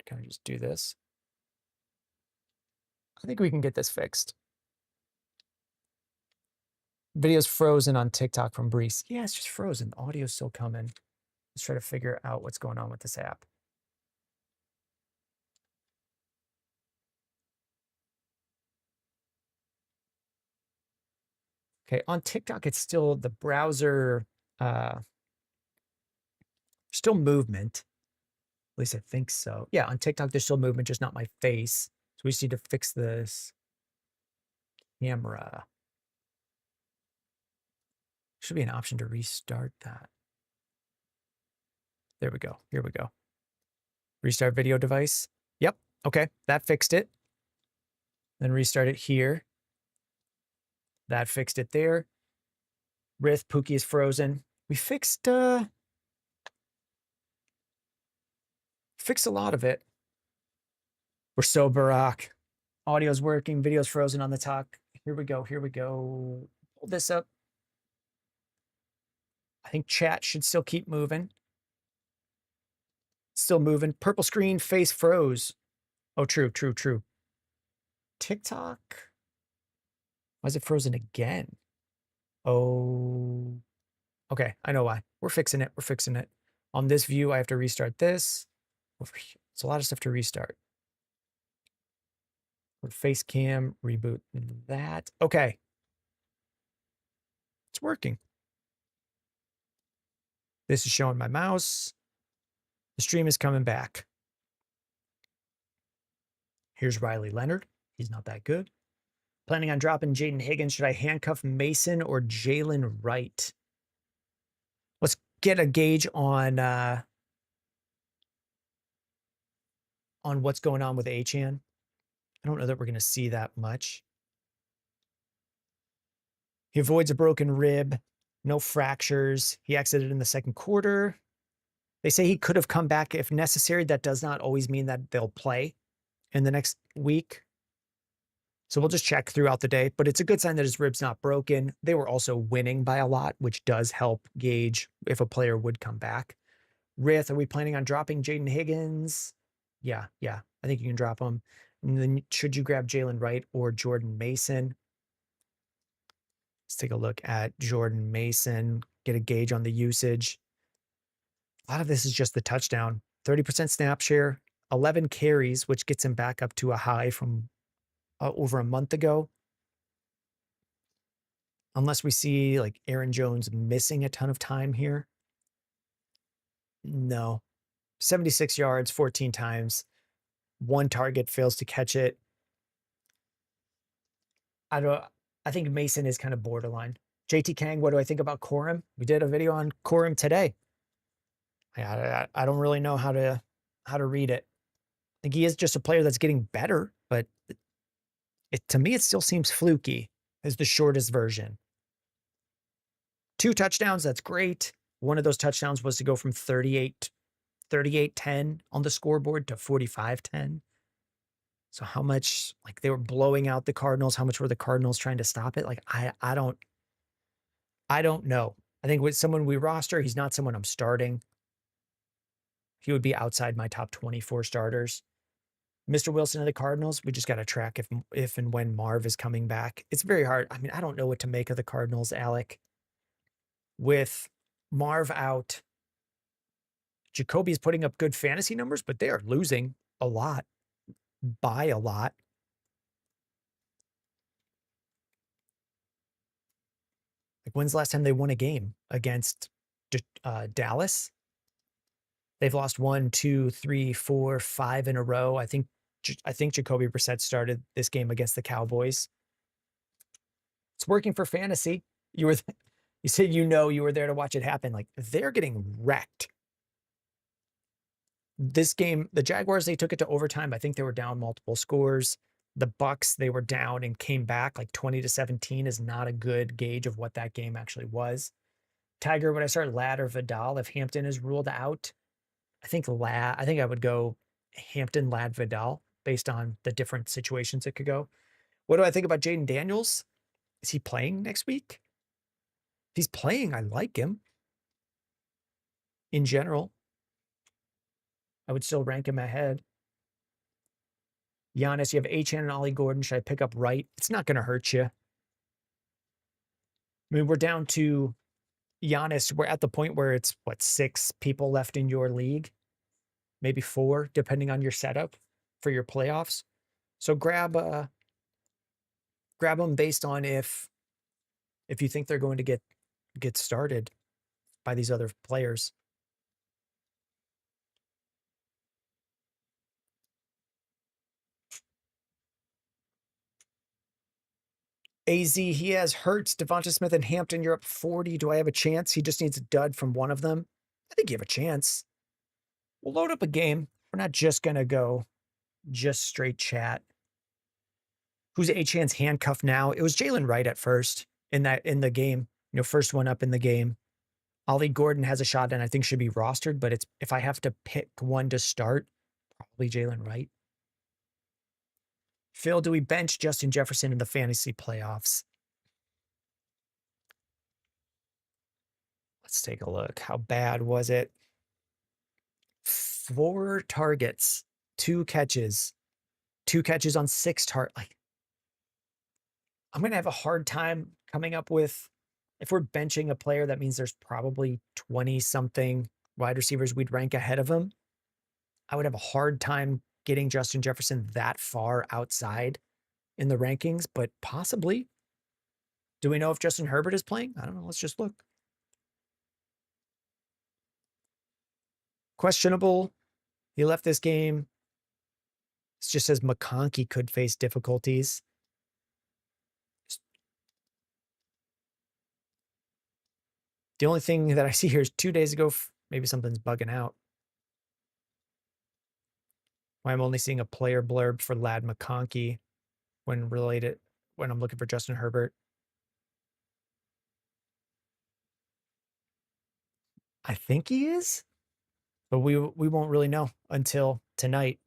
Can I just do this? I think we can get this fixed. Video's frozen on TikTok from Brees. Yeah, it's just frozen. The audio's still coming. Let's try to figure out what's going on with this app. Okay, on TikTok, it's still the browser, still movement. At least I think so. Yeah, on TikTok, there's still movement, just not my face. So we just need to fix this camera. Should be an option to restart that. There we go. Here we go. Restart video device. Yep. Okay, that fixed it. Then restart it here. That fixed it there. Rith, Pookie is frozen. We fixed a lot of it. We're so Barack. Audio's working, video's frozen on the talk. Here we go, here we go. Pull this up. I think chat should still keep moving. Still moving. Purple screen, face froze. Oh, true. TikTok. Why is it frozen again? Oh. Okay, I know why. We're fixing it. On this view, I have to restart this. It's a lot of stuff to restart. Face cam, reboot that. Okay. It's working. This is showing my mouse. The stream is coming back. Here's Riley Leonard. He's not that good. Planning on dropping Jayden Higgins. Should I handcuff Mason or Jalen Wright? Let's get a gauge on what's going on with Achane. I don't know that we're going to see that much. He avoids a broken rib, no fractures. He exited in the second quarter. They say he could have come back if necessary. That does not always mean that they'll play in the next week. So we'll just check throughout the day, but it's a good sign that his rib's not broken. They were also winning by a lot, which does help gauge if a player would come back. Rith, are we planning on dropping Jayden Higgins? Yeah. I think you can drop him. And then should you grab Jalen Wright or Jordan Mason? Let's take a look at Jordan Mason, get a gauge on the usage. A lot of this is just the touchdown. 30% snap share, 11 carries, which gets him back up to a high from over a month ago. Unless we see like Aaron Jones missing a ton of time here. No. 76 yards, 14 times. One target, fails to catch it. I think Mason is kind of borderline. JT Kang, what do I think about Corum? We did a video on Corum today. I don't really know how to read it. I think he is just a player that's getting better, but to me, it still seems fluky as the shortest version. 2 touchdowns, that's great. One of those touchdowns was to go from 38-10 on the scoreboard to 45-10. So how much, like, they were blowing out the Cardinals? How much were the Cardinals trying to stop it? Like, I don't know. I think with someone we roster, he's not someone I'm starting. He would be outside my top 24 starters. Mr. Wilson of the Cardinals, we just got to track if and when Marv is coming back. It's very hard. I mean, I don't know what to make of the Cardinals, Alec. With Marv out, Jacoby's putting up good fantasy numbers, but they are losing a lot, by a lot. Like, when's the last time they won a game against Dallas? They've lost 1, 2, 3, 4, 5 in a row. I think Jacoby Brissett started this game against the Cowboys. It's working for fantasy. You said you were there to watch it happen. Like, they're getting wrecked. This game, the Jaguars, they took it to overtime. I think they were down multiple scores. The Bucks, they were down and came back like 20-17 is not a good gauge of what that game actually was. Tiger, would I start Ladd or Vidal if Hampton is ruled out? I think I would go Hampton, Ladd, Vidal based on the different situations it could go. What do I think about Jayden Daniels? Is he playing next week? If he's playing, I like him. In general, I would still rank him ahead. Giannis, you have Achane and Ollie Gordon. Should I pick up Wright? It's not going to hurt you. I mean, we're down to Giannis. We're at the point where it's, 6 people left in your league? Maybe 4, depending on your setup for your playoffs. So grab them based on if you think they're going to get started by these other players. AZ, he has Hurts, Devonta Smith, and Hampton. You're up 40. Do I have a chance? He just needs a dud from one of them. I think you have a chance. We'll load up a game. We're not just going to go just straight chat. Who's Achane's handcuff now? It was Jalen Wright at first in the game. First one up in the game. Ollie Gordon has a shot and I think should be rostered, but it's if I have to pick one to start, probably Jalen Wright. Phil, do we bench Justin Jefferson in the fantasy playoffs? Let's take a look. How bad was it? 4 targets, 2 catches. 2 catches on 6 targets. Like, I'm going to have a hard time coming up with, if we're benching a player, that means there's probably 20-something wide receivers we'd rank ahead of him. I would have a hard time getting Justin Jefferson that far outside in the rankings, but possibly. Do we know if Justin Herbert is playing? I don't know. Let's just look. Questionable. He left this game. It just says McConkey could face difficulties. The only thing that I see here is 2 days ago, maybe something's bugging out. Why I'm only seeing a player blurb for Ladd McConkey when I'm looking for Justin Herbert. I think he is, but we won't really know until tonight.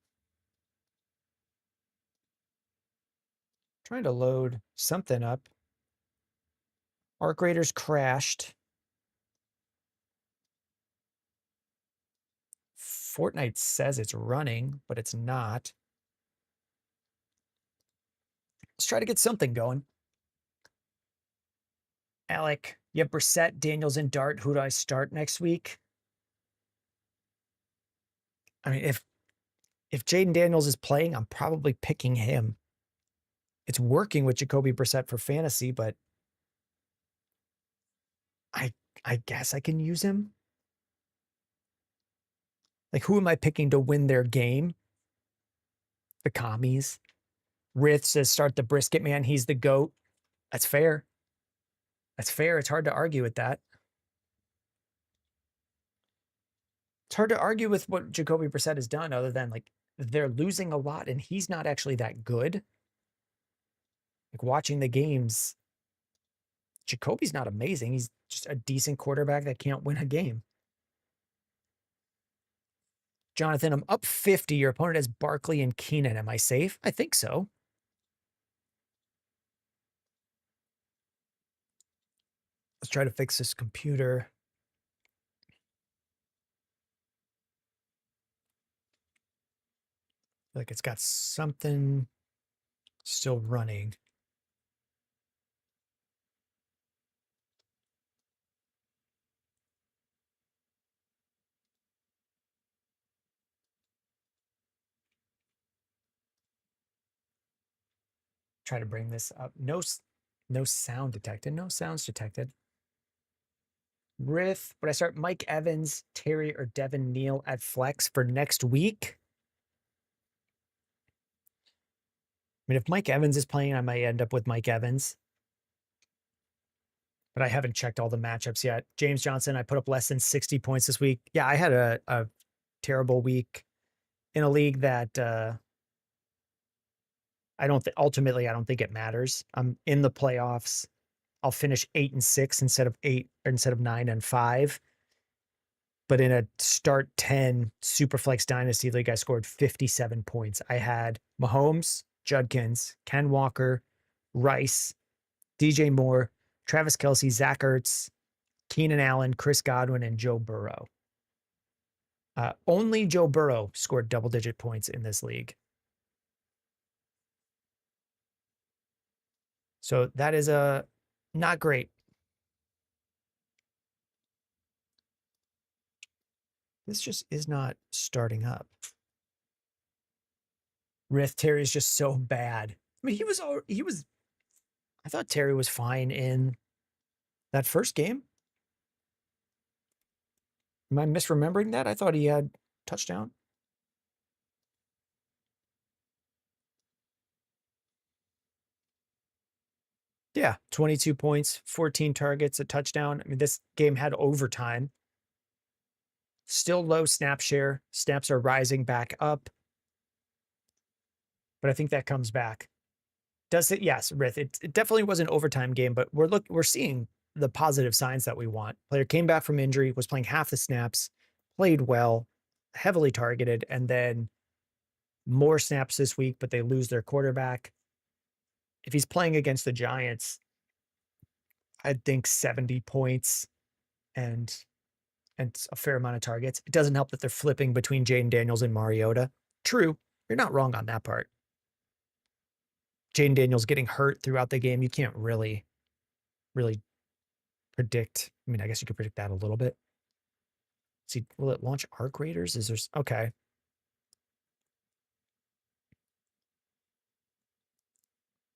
Trying to load something up. Arc Raiders crashed. Fortnite says it's running, but it's not. Let's try to get something going. Alec, you have Brissett, Daniels, and Dart. Who do I start next week? I mean, if Jayden Daniels is playing, I'm probably picking him. It's working with Jacoby Brissett for fantasy, but I guess I can use him. Like, who am I picking to win their game? The commies. Rith says start the brisket man. He's the GOAT. That's fair. That's fair. It's hard to argue with that. It's hard to argue with what Jacoby Brissett has done other than, like, they're losing a lot and he's not actually that good. Like, watching the games, Jacoby's not amazing. He's just a decent quarterback that can't win a game. Jonathan, I'm up 50. Your opponent has Barkley and Keenan. Am I safe? I think so. Let's try to fix this computer. Like, it's got something still running. Try to bring this up. No sound detected. No sounds detected. Rith, would I start Mike Evans, Terry, or Devin Neal at flex for next week? I mean, if Mike Evans is playing, I might end up with Mike Evans. But I haven't checked all the matchups yet. James Johnson, I put up less than 60 points this week. Yeah, I had a terrible week in a league that ultimately I don't think it matters. I'm in the playoffs. I'll finish 8-6 instead of 9-5. But in a start 10 Superflex Dynasty League, I scored 57 points. I had Mahomes, Judkins, Ken Walker, Rice, DJ Moore, Travis Kelce, Zach Ertz, Keenan Allen, Chris Godwin, and Joe Burrow. Only Joe Burrow scored double-digit points in this league. So that is not great. This just is not starting up. Rith, Terry is just so bad. I mean, I thought Terry was fine in that first game. Am I misremembering that? I thought he had touchdown. Yeah, 22 points, 14 targets, a touchdown. I mean, this game had overtime. Still low snap share. Snaps are rising back up. But I think that comes back. Does it? Yes, Rith. It definitely was an overtime game, but we're seeing the positive signs that we want. Player came back from injury, was playing half the snaps, played well, heavily targeted, and then more snaps this week, but they lose their quarterback. If he's playing against the Giants, I'd think 70 points and a fair amount of targets. It doesn't help that they're flipping between Jayden Daniels and Mariota. True, you're not wrong on that part. Jayden Daniels getting hurt throughout the game, you can't really predict. I mean, I guess you could predict that a little bit. See, will it launch Arc Raiders? Is there okay?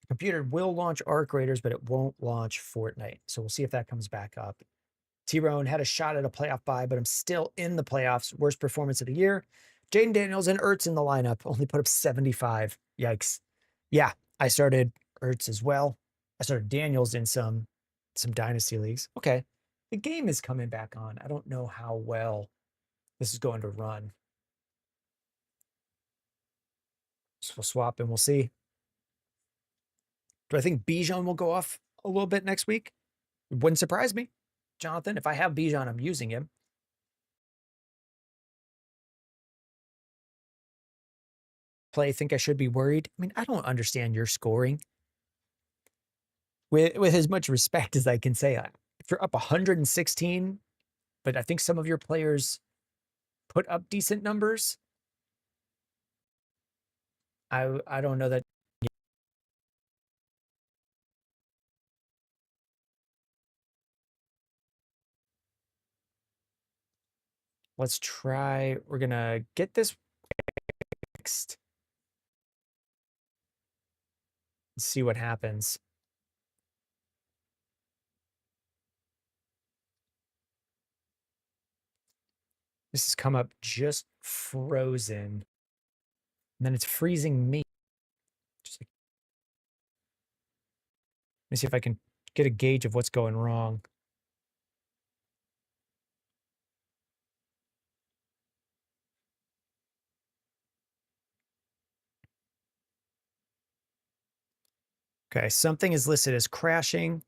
Computer will launch Arc Raiders, but it won't launch Fortnite. So we'll see if that comes back up. T-Roan had a shot at a playoff bye, but I'm still in the playoffs. Worst performance of the year. Jayden Daniels and Ertz in the lineup. Only put up 75. Yikes. Yeah, I started Ertz as well. I started Daniels in some dynasty leagues. Okay. The game is coming back on. I don't know how well this is going to run. So we'll swap and we'll see. Do I think Bijan will go off a little bit next week? It wouldn't surprise me. Jonathan, if I have Bijan, I'm using him. Think I should be worried. I mean, I don't understand your scoring. With as much respect as I can say, if you're up 116, but I think some of your players put up decent numbers, I don't know that. Let's try. We're gonna get this next. See what happens. This has come up just frozen. And then it's freezing me. Just like, let me see if I can get a gauge of what's going wrong. Okay, something is listed as crashing.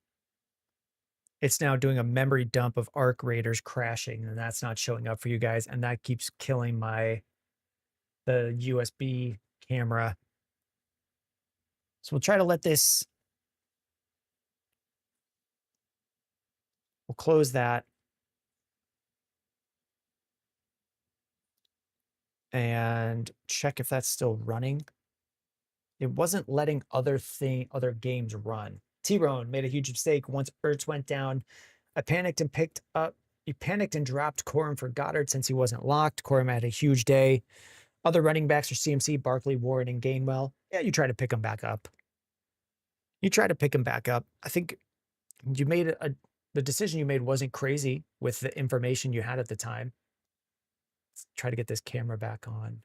It's now doing a memory dump of Arc Raiders crashing, and that's not showing up for you guys. And that keeps killing the USB camera. So we'll try to let this. We'll close that. And check if that's still running. It wasn't letting other games run. T-Roan made a huge mistake once Ertz went down. I panicked and dropped Corum for Goddard since he wasn't locked. Corum had a huge day. Other running backs are CMC, Barkley, Warren, and Gainwell. Yeah, you try to pick them back up. I think you made the decision you made wasn't crazy with the information you had at the time. Let's try to get this camera back on.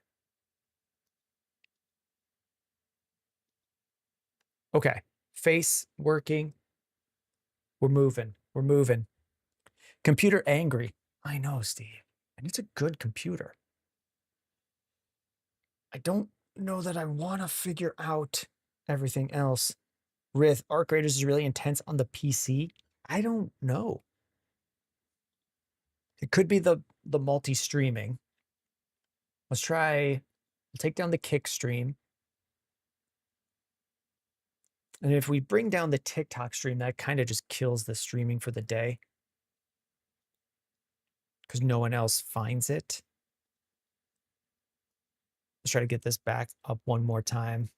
Okay, face working. We're moving. We're moving. Computer angry. I know, Steve. And it's a good computer. I don't know that I want to figure out everything else. With Arc Raiders is really intense on the PC. I don't know. It could be the multi-streaming. Let's try, take down the kick stream. And if we bring down the TikTok stream, that kind of just kills the streaming for the day. Because no one else finds it. Let's try to get this back up one more time.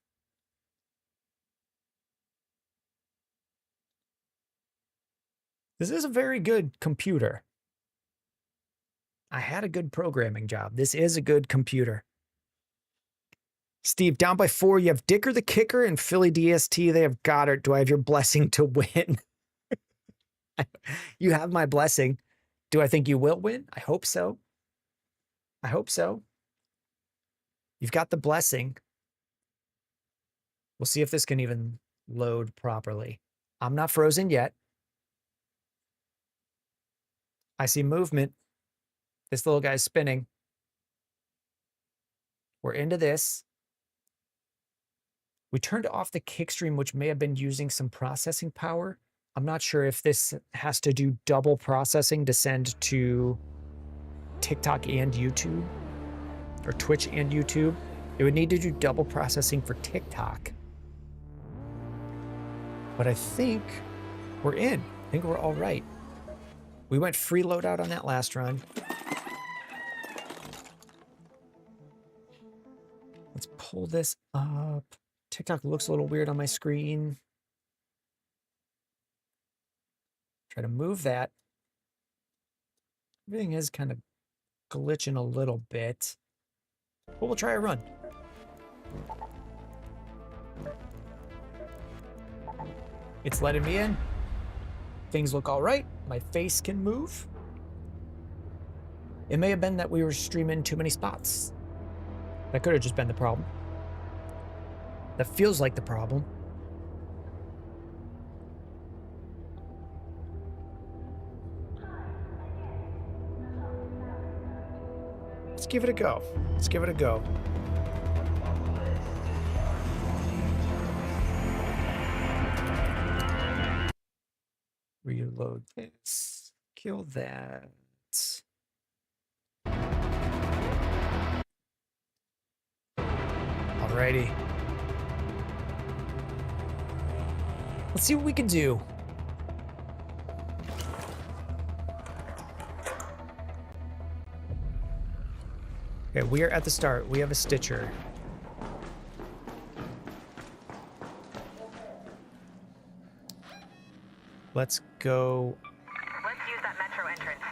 This is a very good computer. I had a good programming job. This is a good computer. Steve, down by 4. You have Dicker the kicker and Philly DST. They have Goddard. Do I have your blessing to win? You have my blessing. Do I think you will win? I hope so. I hope so. You've got the blessing. We'll see if this can even load properly. I'm not frozen yet. I see movement. This little guy's spinning. We're into this. We turned off the kick stream, which may have been using some processing power. I'm not sure if this has to do double processing to send to TikTok and YouTube, or Twitch and YouTube. It would need to do double processing for TikTok. But I think we're in. I think we're all right. We went free loadout on that last run. Let's pull this up. TikTok looks a little weird on my screen. Try to move that. Everything is kind of glitching a little bit. But we'll try a run. It's letting me in. Things look all right. My face can move. It may have been that we were streaming too many spots. That could have just been the problem. That feels like the problem. Let's give it a go. Let's give it a go. Reload this. Kill that. Alrighty. Let's see what we can do. Okay, we are at the start. We have a Stitcher. Let's go Let's use that metro entrance.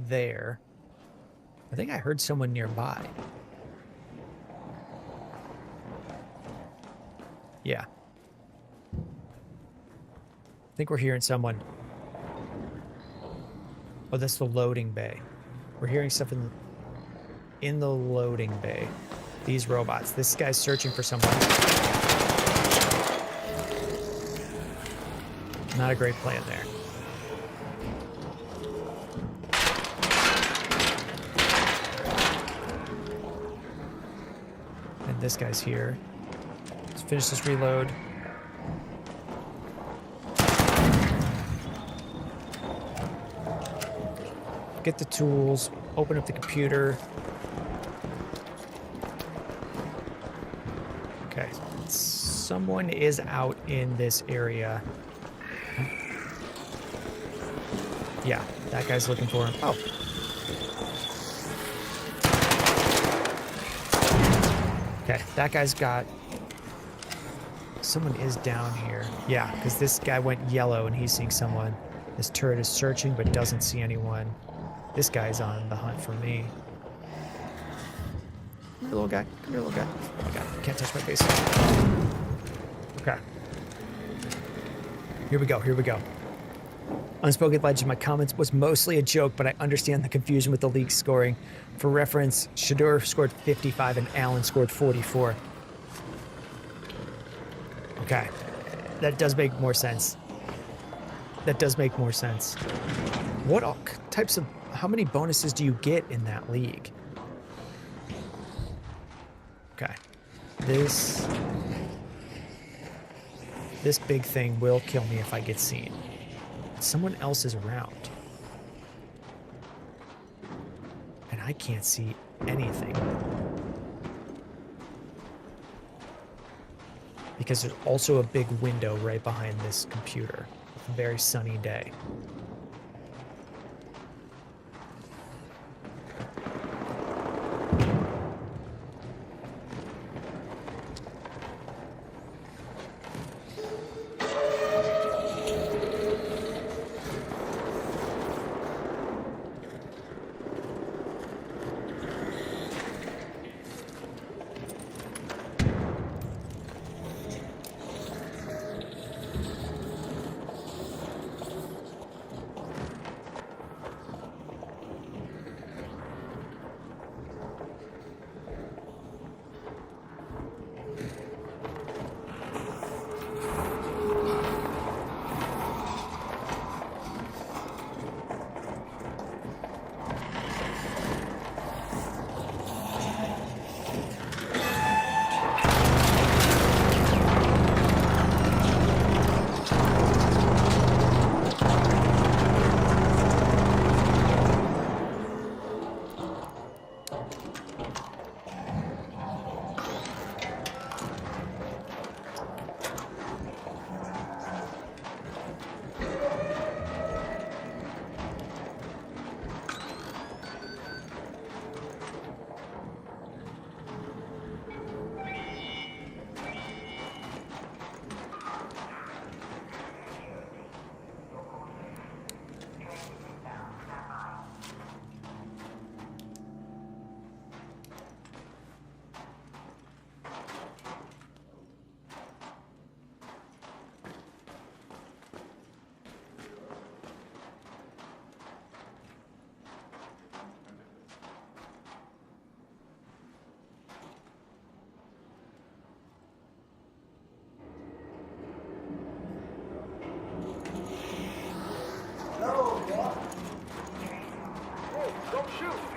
there. I think I heard someone nearby. Yeah. I think we're hearing someone. Oh, that's the loading bay. We're hearing stuff in the loading bay. These robots. This guy's searching for someone. Not a great plan there. And this guy's here. Let's finish this reload. Get the tools, open up the computer. Okay, someone is out in this area. Yeah, that guy's looking for him. Oh. Okay, that guy's got... Someone is down here. Yeah, because this guy went yellow and he's seeing someone. This turret is searching but doesn't see anyone. This guy's on the hunt for me. Come here, little guy. Come here, little guy. Oh my god, can't touch my face. Okay. Here we go, here we go. Unspoken Legend, my comments was mostly a joke, but I understand the confusion with the league scoring. For reference, Shador scored 55 and Allen scored 44. Okay. That does make more sense. That does make more sense. What types of... How many bonuses do you get in that league? Okay. This big thing will kill me if I get seen. Someone else is around. And I can't see anything. Because there's also a big window right behind this computer. It's a very sunny day. Don't shoot!